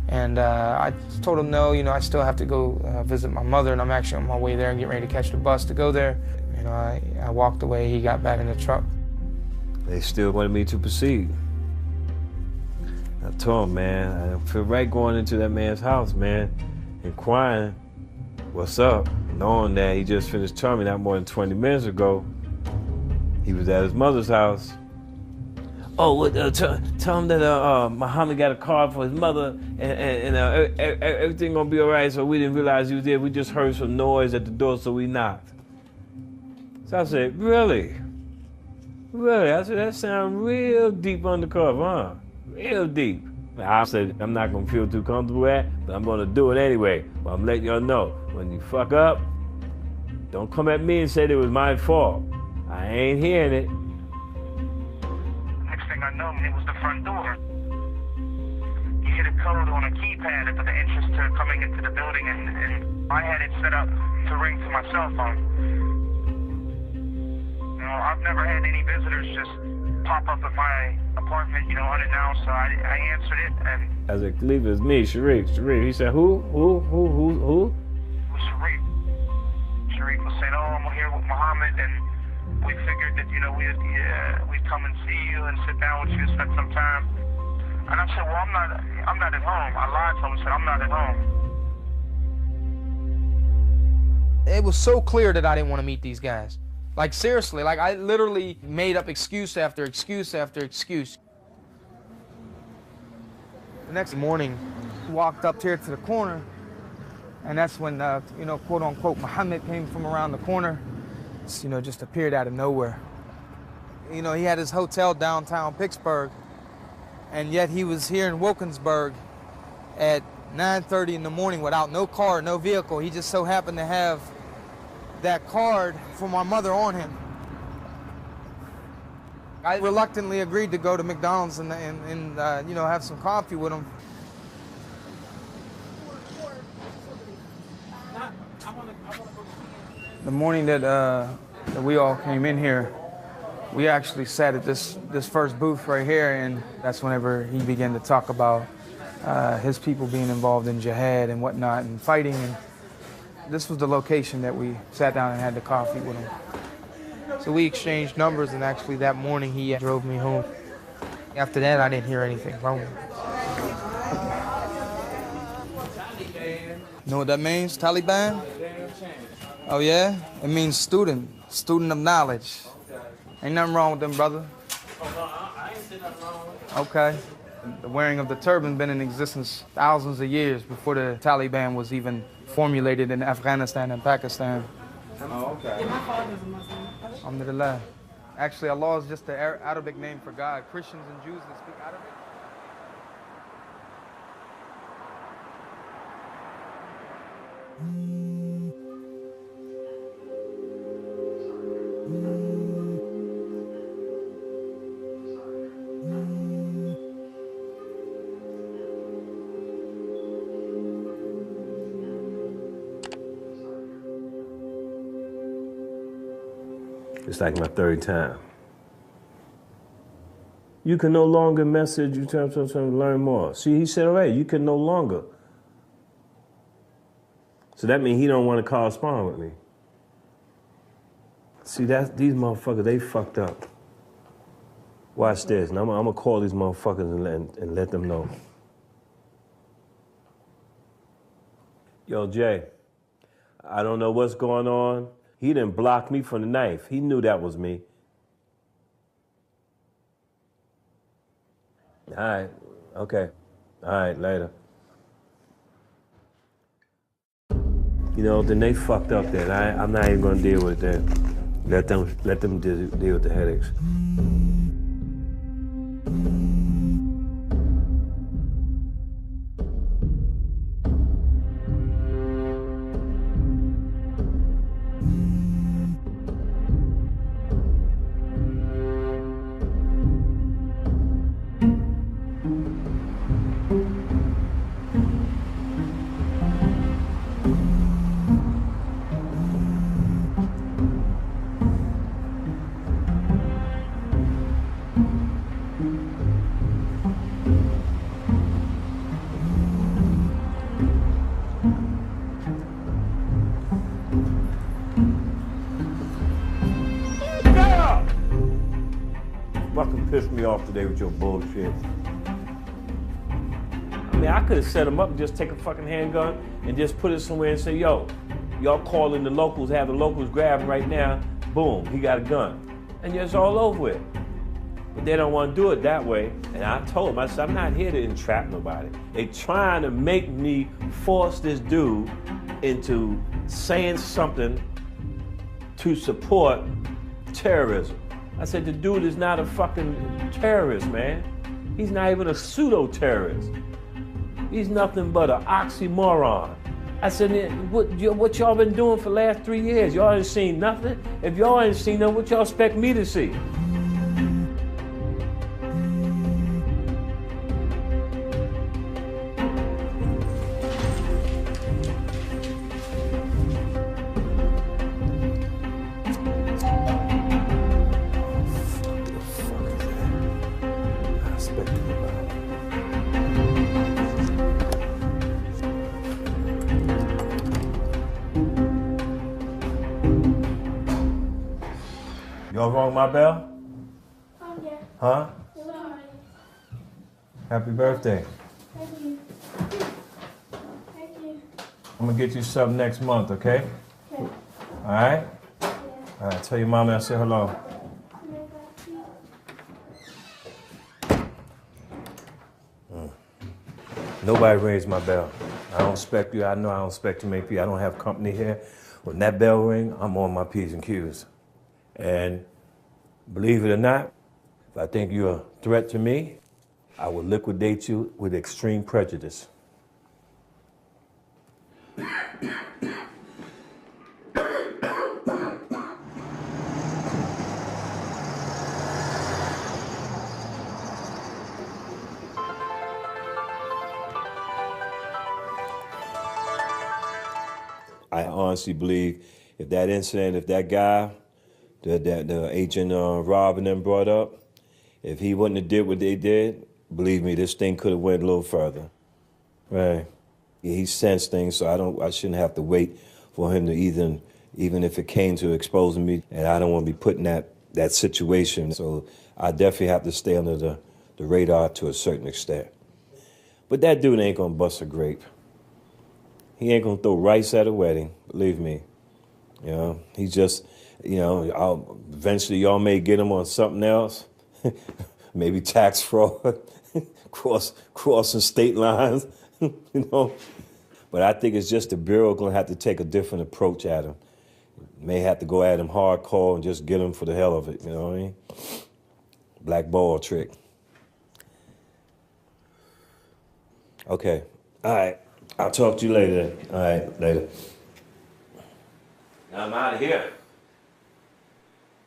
And I told him no, you know, I still have to go visit my mother, and I'm actually on my way there and getting ready to catch the bus to go there. You know, I walked away, he got back in the truck. They still wanted me to proceed. I told him, man, I feel right going into that man's house, man, inquiring, what's up? Knowing that he just finished telling me not more than 20 minutes ago, he was at his mother's house. Oh, tell him that Muhammad got a card for his mother, and everything gonna be all right, so we didn't realize he was there. We just heard some noise at the door, so we knocked. So I said, really? Really? I said, that sounds real deep undercover, huh? Real deep. I said, I'm not gonna feel too comfortable at, but I'm gonna do it anyway. But I'm letting y'all know, when you fuck up, don't come at me and say it was my fault. I ain't hearing it. I know it was the front door. You hit a code on a keypad for the entrance to coming into the building, and I had it set up to ring to my cell phone. You know, I've never had any visitors just pop up at my apartment, you know, unannounced, so I answered it, and... As a Khalifa, it's me, Sharif. He said, who? It was Sharif. Sharif was saying, oh, I'm here with Muhammad, and we figured that, you know, we'd come and see you and sit down with you and spend some time. And I said, well, I'm not at home. I lied to him and said, I'm not at home. It was so clear that I didn't want to meet these guys. Like, seriously, like, I literally made up excuse after excuse after excuse. The next morning, walked up here to the corner, and that's when, you know, quote unquote, Muhammad came from around the corner. You know, just appeared out of nowhere. You know, he had his hotel downtown Pittsburgh, and yet he was here in Wilkinsburg at 9:30 in the morning without no car, no vehicle. He just so happened to have that card for my mother on him. I reluctantly agreed to go to McDonald's and you know, have some coffee with him. The morning that we all came in here, we actually sat at this first booth right here, and that's whenever he began to talk about his people being involved in jihad and whatnot and fighting. And this was the location that we sat down and had the coffee with him. So we exchanged numbers, and actually that morning he drove me home. After that, I didn't hear anything from him. You know what that means, Taliban? Oh yeah? It means student of knowledge. Ain't nothing wrong with them, brother. Okay. The wearing of the turban been in existence thousands of years before the Taliban was even formulated in Afghanistan and Pakistan. Oh, okay. Yeah, my father's a Muslim. Alhamdulillah. Actually, Allah is just the Arabic name for God. Christians and Jews that speak Arabic. It's like my third time. You can no longer message, you trying to learn more. See, he said, all right, you can no longer. So that means he don't want to correspond with me. See, these motherfuckers, they fucked up. Watch this, and I'm gonna call these motherfuckers and let them know. Yo, Jay, I don't know what's going on. He didn't block me from the knife. He knew that was me. All right. Okay. All right, later. You know, then they fucked up that. I'm not even gonna deal with that. Let them deal with the headaches. Fucking pissed me off today with your bullshit. I mean, I could have set him up and just take a fucking handgun and just put it somewhere and say, yo, y'all calling the locals, have the locals grab him right now, boom, he got a gun. And it's all over with. But they don't want to do it that way. And I told them, I said, I'm not here to entrap nobody. They trying to make me force this dude into saying something to support terrorism. I said, the dude is not a fucking terrorist, man. He's not even a pseudo-terrorist. He's nothing but an oxymoron. I said, what y'all been doing for the last 3 years? Y'all ain't seen nothing? If y'all ain't seen nothing, what y'all expect me to see? Y'all rung my bell? Oh, yeah. Huh? Sorry. Happy birthday. Thank you. Thank you. I'm gonna get you something next month, okay? Okay. All right? Yeah. All right, tell your mama I said hello. Nobody rings my bell. I don't expect you. I know I don't expect too many people. I don't have company here. When that bell ring, I'm on my P's and Q's. And believe it or not, if I think you're a threat to me, I will liquidate you with extreme prejudice. I honestly believe if that incident, if that guy, the agent Rob and them brought up, if he wouldn't have did what they did, believe me, this thing could have went a little further. Right. He sensed things, so I shouldn't have to wait for him to even if it came to exposing me, and I don't want to be put in that situation. So I definitely have to stay under the radar to a certain extent. But that dude ain't gonna bust a grape. He ain't gonna throw rice at a wedding, believe me. You know, he's just, you know, eventually y'all may get him on something else. Maybe tax fraud, crossing state lines, you know. But I think it's just the Bureau gonna have to take a different approach at him. May have to go at him hardcore and just get him for the hell of it, you know what I mean? Black ball trick. Okay, all right. I'll talk to you later. All right, later. Now I'm out of here.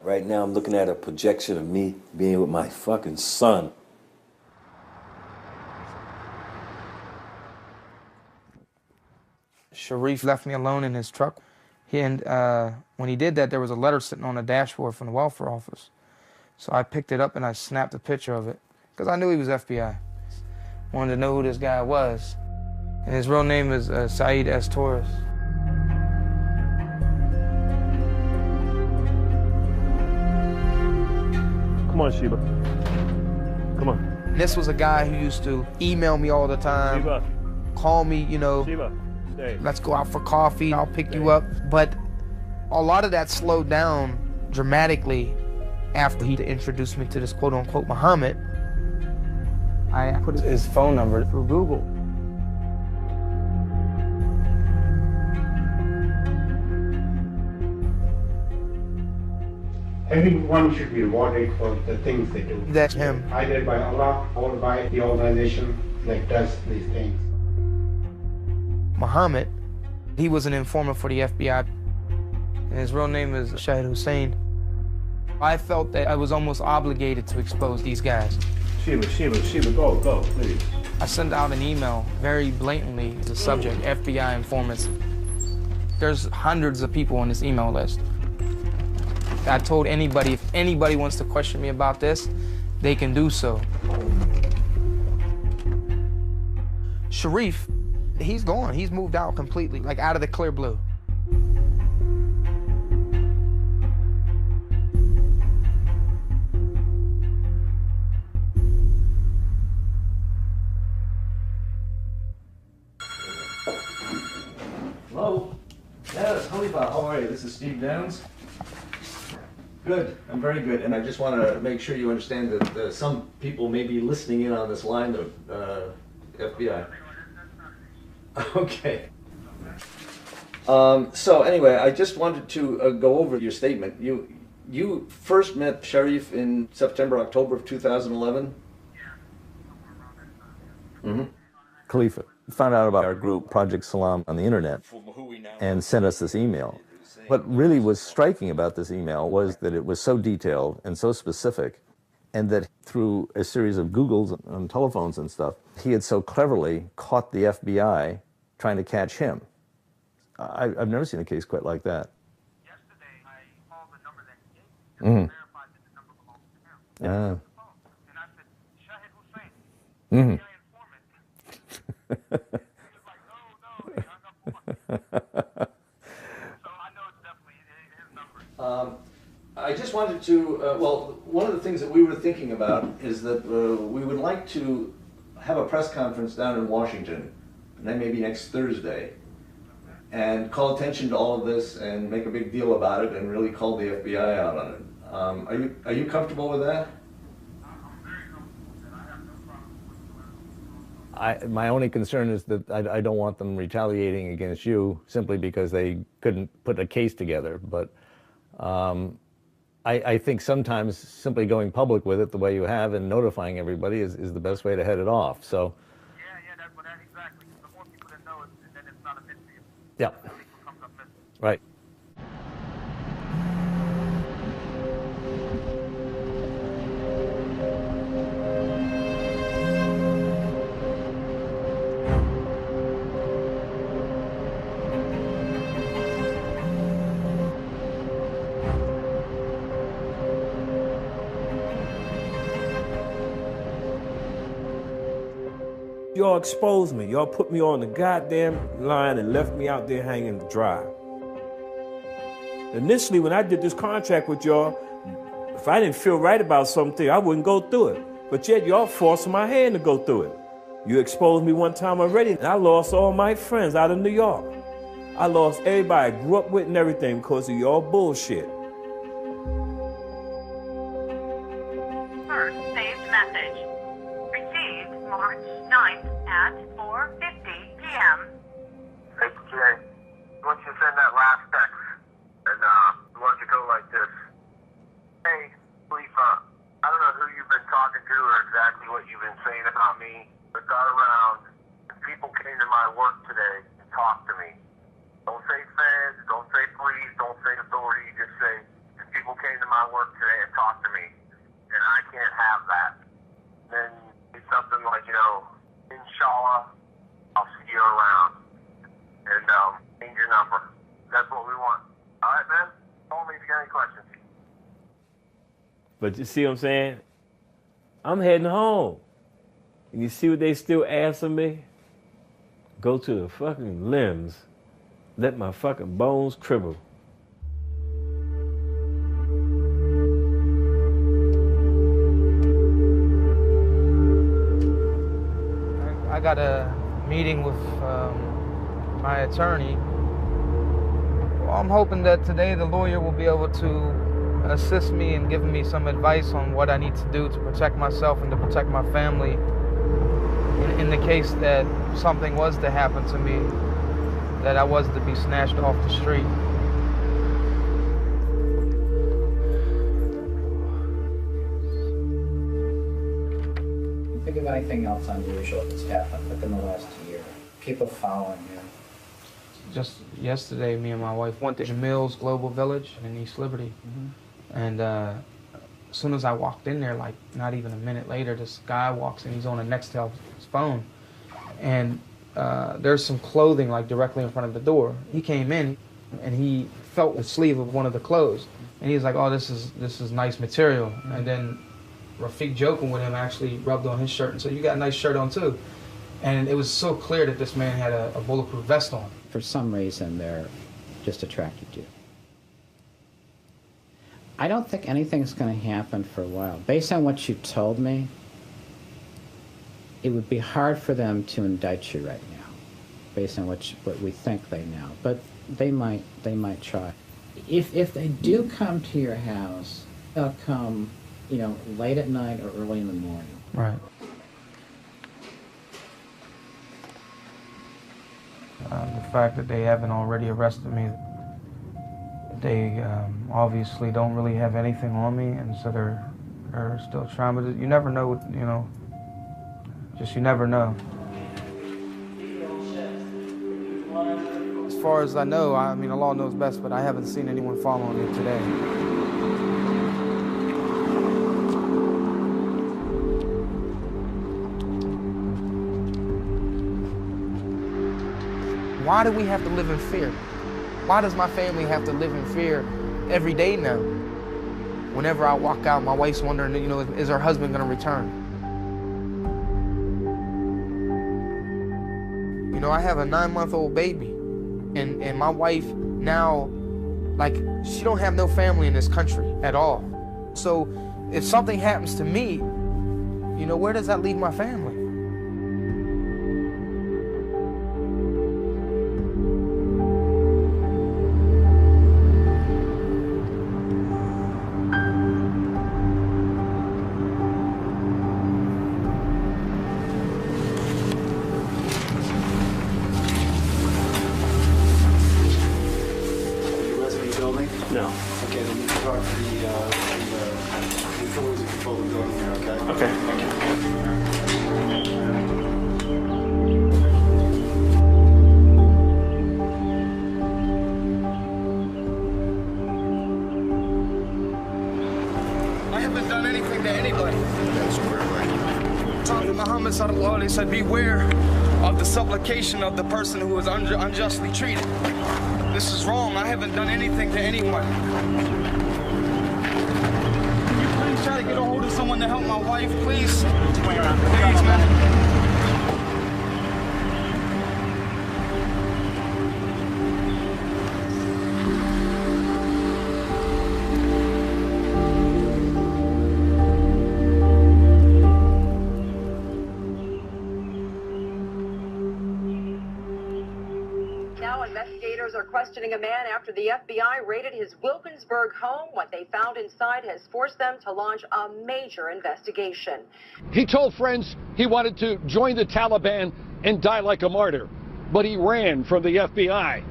Right now I'm looking at a projection of me being with my fucking son. Sharif left me alone in his truck. And when he did that, there was a letter sitting on the dashboard from the welfare office. So I picked it up and I snapped a picture of it because I knew he was FBI. Wanted to know who this guy was. And his real name is Saeed S. Torres. Come on, Sheba. Come on. And this was a guy who used to email me all the time, Sheba. Call me, you know, Sheba, stay. Let's go out for coffee, I'll pick you up. But a lot of that slowed down dramatically after he introduced me to this quote-unquote Muhammad. I put his phone number through Google. Everyone should be rewarded for the things they do. That's him. Either by Allah or by the organization that does these things. Muhammad, he was an informant for the FBI. And his real name is Shahid Hussein. I felt that I was almost obligated to expose these guys. Sheila, go, please. I sent out an email very blatantly, the subject, FBI informants. There's hundreds of people on this email list. I told anybody, if anybody wants to question me about this, they can do so. Sharif, he's gone. He's moved out completely, like out of the clear blue. Hello? Yes, Khalifa, how are you? This is Steve Downs. Good, I'm very good, and I just want to make sure you understand that some people may be listening in on this line of FBI. Okay. So anyway, I just wanted to go over your statement. You first met Sharif in September, October of 2011? Mm-hmm. Khalifa found out about our group, Project Salam, on the internet and sent us this email. What really was striking about this email was that it was so detailed and so specific, and that through a series of Googles on telephones and stuff, he had so cleverly caught the FBI trying to catch him. I've never seen a case quite like that. Mm-hmm. Mm-hmm. I just wanted to, well, one of the things that we were thinking about is that we would like to have a press conference down in Washington, and then maybe next Thursday, and call attention to all of this and make a big deal about it and really call the FBI out on it. Are you comfortable with that? My only concern is that I don't want them retaliating against you simply because they couldn't put a case together. But I think sometimes simply going public with it the way you have and notifying everybody is the best way to head it off. So. Exactly. The more people that know it, then it's not a mystery. Yeah. Right. Y'all exposed me. Y'all put me on the goddamn line and left me out there hanging dry. Initially, when I did this contract with y'all, if I didn't feel right about something, I wouldn't go through it. But yet y'all forcing my hand to go through it. You exposed me one time already, and I lost all my friends out of New York. I lost everybody I grew up with and everything because of your bullshit. First saved message. Received March 9th at 4:50 p.m. Hey, Jay, once you send that last text, and we want you to go like this. Hey, Khalifa, I don't know who you've been talking to or exactly what you've been saying about me, but got around, and people came to my work today and talked to me. Don't say feds, don't say police, don't say authority, just say, and people came to my work today and talked to me, and I can't have that. Then it's something like, inshallah, I'll see you around, and change your number. That's what we want. All right, man? Call me if you got any questions. But you see what I'm saying? I'm heading home. And you see what they still asking me? Go to the fucking limbs. Let my fucking bones cribble. I got a meeting with my attorney. Well, I'm hoping that today the lawyer will be able to assist me in giving me some advice on what I need to do to protect myself and to protect my family in the case that something was to happen to me, that I was to be snatched off the street. Think of anything else unusual that's happened within the last year? People following you. Just yesterday, me and my wife went to Jamil's Global Village in East Liberty. And as soon as I walked in there, like not even a minute later, this guy walks in, he's on a Nextel's phone. And there's some clothing like directly in front of the door. He came in and he felt the sleeve of one of the clothes. And he was like, oh, this is nice material. And then Rafiq, joking with him, actually rubbed on his shirt and said, you got a nice shirt on too. And it was so clear that this man had a bulletproof vest on. For some reason, they're just attracted to you. I don't think anything's going to happen for a while. Based on what you told me, it would be hard for them to indict you right now, based on what we think they know. But they might try. If they do come to your house, they'll come, you know, late at night or early in the morning. Right. The fact that they haven't already arrested me, they obviously don't really have anything on me, and so they're still trying. But you never know, you know. Just you never know. As far as I know, I mean, Allah knows best, but I haven't seen anyone following me today. Why do we have to live in fear? Why does my family have to live in fear every day now? Whenever I walk out, my wife's wondering, you know, is her husband gonna return? You know, I have a 9-month-old baby, and my wife now, like, she don't have no family in this country at all. So if something happens to me, you know, where does that leave my family? No. Okay, then you can talk to the authorities that control the building here, okay? Okay, thank you. I haven't done anything to anybody. That's Prophet Muhammad sallallahu alaihi wasallam said, beware of the supplication of the person who is unjustly treated. This is wrong. I haven't done anything to anyone. Can you please try to get a hold of someone to help my wife, please? Please, man. Investigators are questioning a man after the FBI raided his Wilkinsburg home. What they found inside has forced them to launch a major investigation. He told friends he wanted to join the Taliban and die like a martyr, but he ran from the FBI.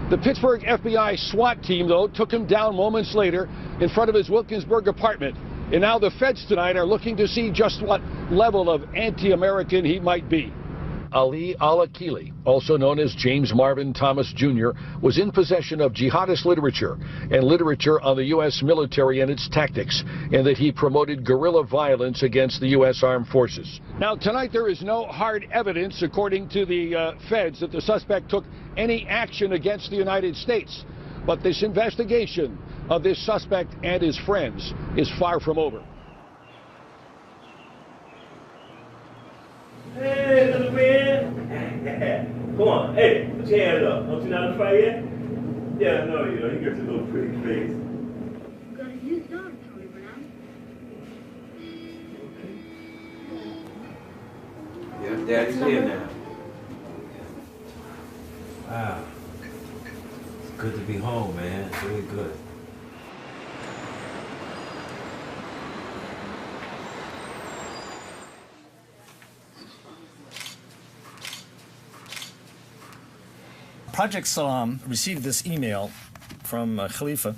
The Pittsburgh FBI SWAT team, though, took him down moments later in front of his Wilkinsburg apartment. And now the feds tonight are looking to see just what level of anti-American he might be. Ali Al-Akili, also known as James Marvin Thomas Jr., was in possession of jihadist literature and literature on the U.S. military and its tactics, and that he promoted guerrilla violence against the U.S. Armed Forces. Now, tonight there is no hard evidence, according to the feds, that the suspect took any action against the United States. But this investigation of this suspect and his friends is far from over. Hey, little man. Come on. Hey, put your hands up. Don't you know how to fight yet? Yeah, I know you know. You got your little pretty face. You got a new dog, Tony Brown. Yeah, Daddy's here now. Wow. It's good to be home, man. It's really good. Project Salam received this email from Khalifa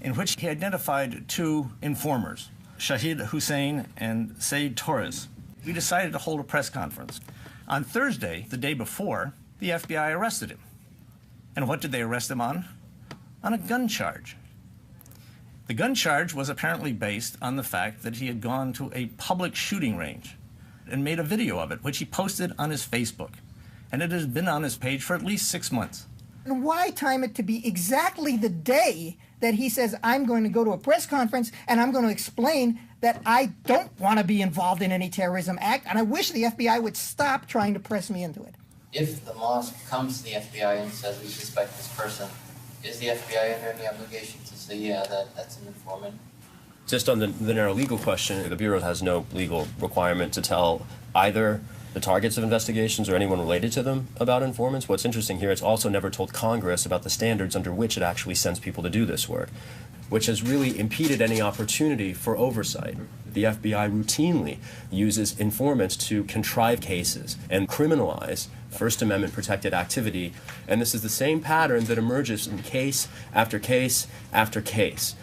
in which he identified two informers, Shahid Hussein and Said Torres. We decided to hold a press conference. On Thursday, the day before, the FBI arrested him. And what did they arrest him on? On a gun charge. The gun charge was apparently based on the fact that he had gone to a public shooting range and made a video of it, which he posted on his Facebook. And it has been on his page for at least 6 months. And why time it to be exactly the day that he says, I'm going to go to a press conference and I'm going to explain that I don't want to be involved in any terrorism act, and I wish the FBI would stop trying to press me into it. If the mosque comes to the FBI and says we suspect this person, is the FBI under any obligation to say, yeah, that's an informant? Just on the narrow legal question, the Bureau has no legal requirement to tell either the targets of investigations or anyone related to them about informants. What's interesting here, it's also never told Congress about the standards under which it actually sends people to do this work, which has really impeded any opportunity for oversight. The FBI routinely uses informants to contrive cases and criminalize First Amendment protected activity, and this is the same pattern that emerges in case after case after case.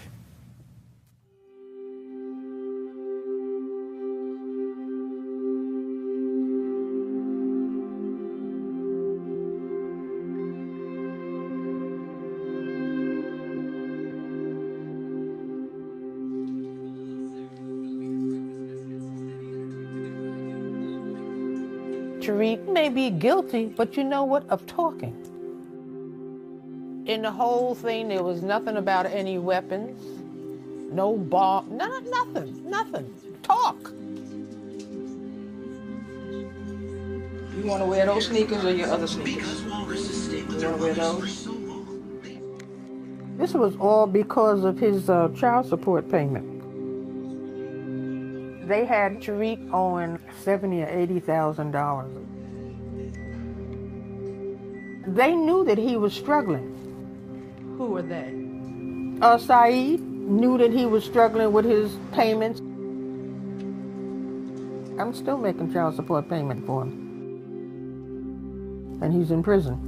Tariq may be guilty, but you know what, of talking. In the whole thing, there was nothing about any weapons, no bomb, nothing. Talk. You want to wear those sneakers or your other sneakers? You want to wear those? This was all because of his child support payment. They had Tariq owing $70,000 or $80,000. They knew that he was struggling. Who were they? Saeed knew that he was struggling with his payments. I'm still making child support payment for him. And he's in prison.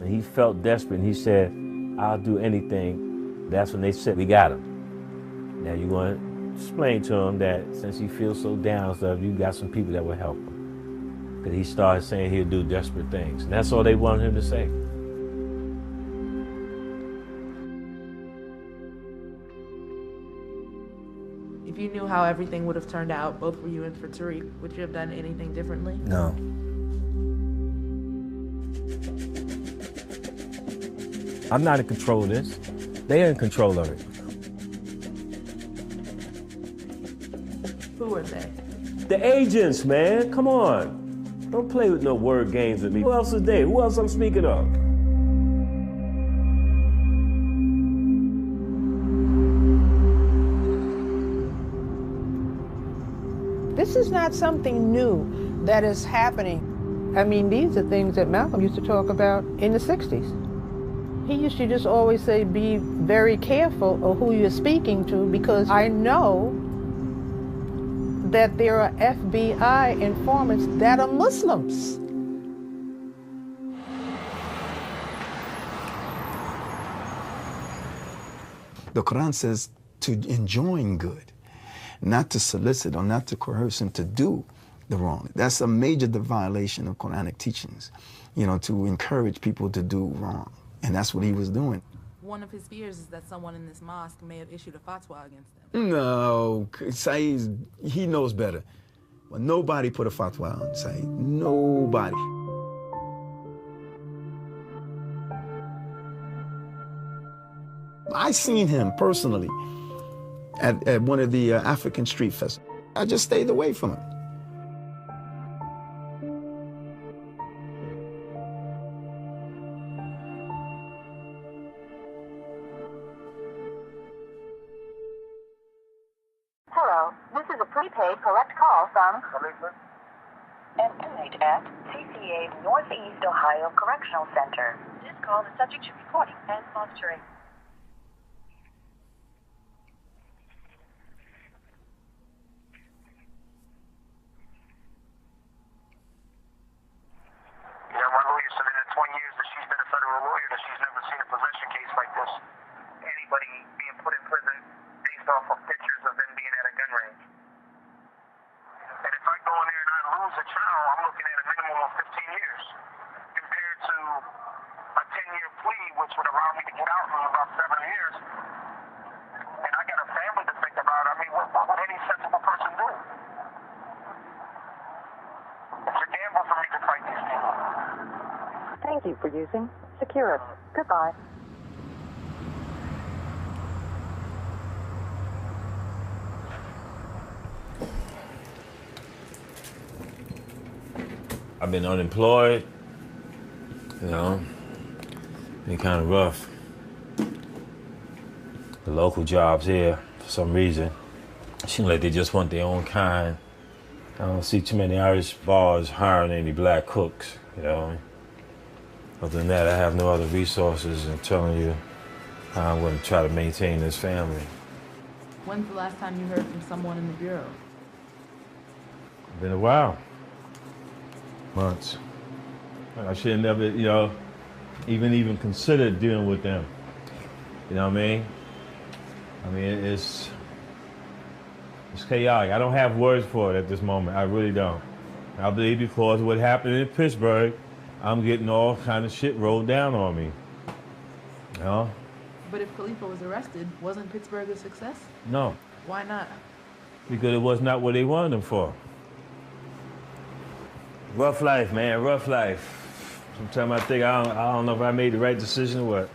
He felt desperate and he said, I'll do anything. That's when they said, we got him. Now you want to explain to him that since he feels so down and stuff, you got some people that will help him. Because he started saying he'll do desperate things. And that's all they wanted him to say. If you knew how everything would have turned out, both for you and for Tariq, would you have done anything differently? No. I'm not in control of this. They're in control of it. Who are they? The agents, man. Come on. Don't play with no word games with me. Who else is they? Who else I'm speaking of? This is not something new that is happening. I mean, these are things that Malcolm used to talk about in the 60s. He used to just always say, be very careful of who you're speaking to, because I know that there are FBI informants that are Muslims. The Quran says to enjoin good, not to solicit or not to coerce him to do the wrong. That's a major violation of Quranic teachings, you know, to encourage people to do wrong. And that's what he was doing. One of his fears is that someone in this mosque may have issued a fatwa against them. No, Saeed, he knows better. Well, nobody put a fatwa on Saeed. Nobody. I seen him personally at one of the African street festivals. I just stayed away from him. Hello, this is a prepaid collect call from an inmate at CCA Northeast Ohio Correctional Center. This call is subject to recording and monitoring. never seen a possession case like this. Anybody being put in prison based off of pictures of them being at a gun range. And if I go in there and I lose a child, I'm looking at a minimum of 15 years. Compared to a 10-year plea, which would allow me to get out in about 7 years. And I got a family to think about. I mean, what would any sensible person do? It's a gamble for me to fight these people. Thank you for using Securus. Goodbye. I've been unemployed, you know, been kind of rough. The local jobs here, for some reason, seem like they just want their own kind. I don't see too many Irish bars hiring any black cooks, you know. Other than that, I have no other resources in telling you how I'm going to try to maintain this family. When's the last time you heard from someone in the Bureau? It's been a while. Months. I should have never, you know, even considered dealing with them. You know what I mean? It's chaotic. I don't have words for it at this moment. I really don't. I believe because of what happened in Pittsburgh, I'm getting all kind of shit rolled down on me. You know? But if Khalifa was arrested, wasn't Pittsburgh a success? No. Why not? Because it was not what they wanted him for. Rough life, man, rough life. Sometimes I think I don't know if I made the right decision or what.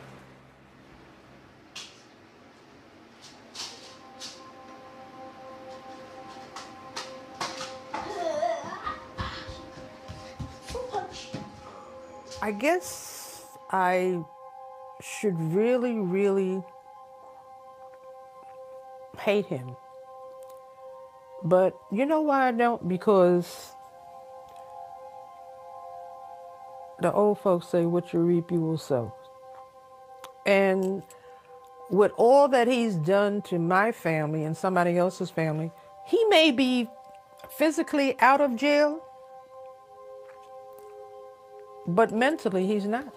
I guess I should really, really hate him. But you know why I don't? Because the old folks say, what you reap, you will sow. And with all that he's done to my family and somebody else's family, he may be physically out of jail, but mentally he's not.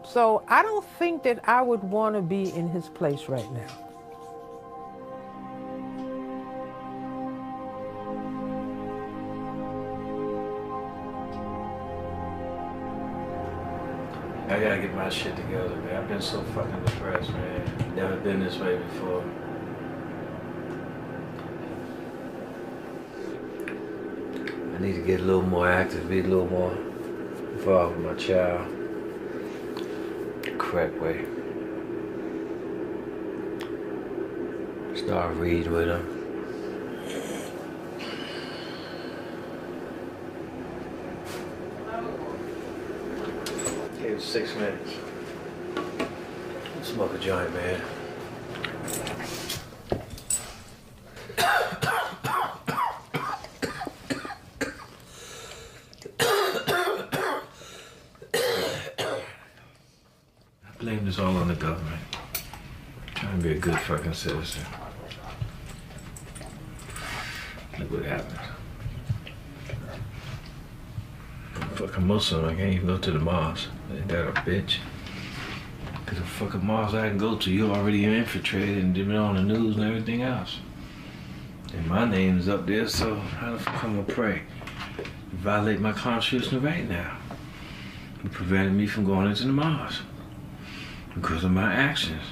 So I don't think that I would want to be in his place right now. I gotta get my shit together, man. I've been so fucking depressed, man. Never been this way before. I need to get a little more active, be a little more involved with my child. The correct way. Start reading with him. Give it 6 minutes. Smoke a joint, man. I blame this all on the government. I'm trying to be a good fucking citizen. Look what happened. I'm fucking Muslim, I can't even go to the mosque. Ain't that a bitch? Cause the fucking mosque I can go to, you already infiltrated and been on the news and everything else. And my name's up there, so how the fuck I'm gonna pray? You violate my constitutional right now. You prevented me from going into the mosque because of my actions.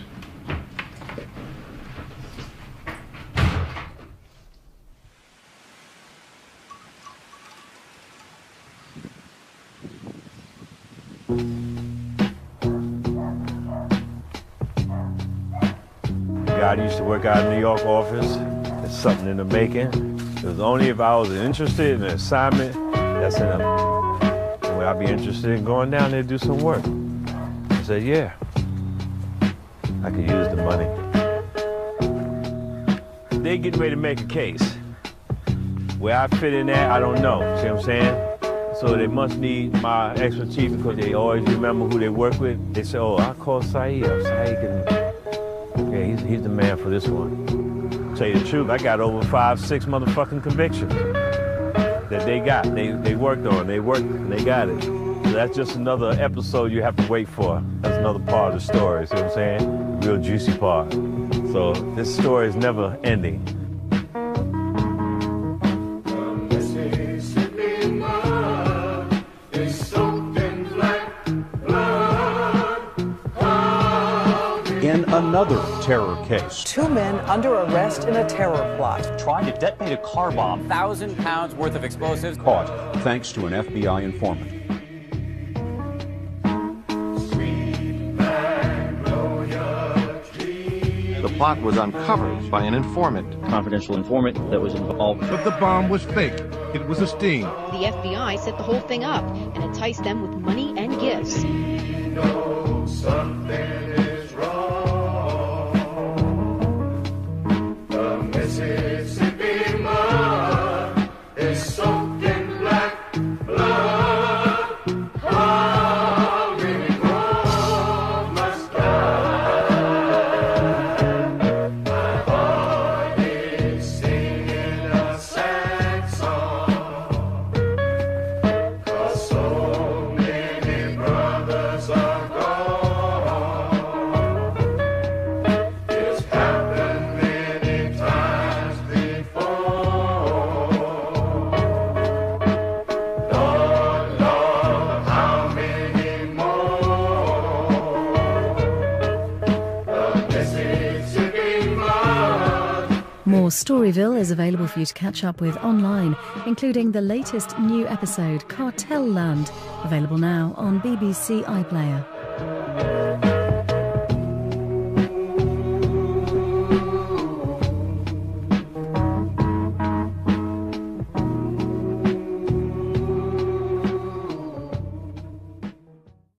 I used to work out in the New York office. It's something in the making. It was only if I was interested in an assignment that's in a, would I be interested in going down there to do some work? I said, yeah, I could use the money. They getting ready to make a case. Where I fit in at, I don't know, see what I'm saying? So they must need my expertise because they always remember who they work with. They say, oh, I'll call Saeed up. Saeed can, yeah, he's the man for this one. Tell you the truth, I got over 5, 6 motherfucking convictions that they got. They worked on, they worked and they got it. That's just another episode you have to wait for. That's another part of the story, see what I'm saying? Real juicy part. So this story is never ending. In another terror case. 2 men under arrest in a terror plot. Trying to detonate a car bomb. 1,000 pounds worth of explosives. Caught thanks to an FBI informant. The plot was uncovered by an informant. Confidential informant that was involved. But the bomb was fake. It was a sting. The FBI set the whole thing up and enticed them with money and gifts. Something is wrong. The Mississippi mud is soaked in black blood. How many more must die? My heart is singing a sad song, 'cause so many brothers are gone. It's happened many times before. Lord, Lord, how many more? The Mississippi mud. More Storyville is available for you to catch up with online, including the latest new episode, Cartel Land, available now on BBC iPlayer.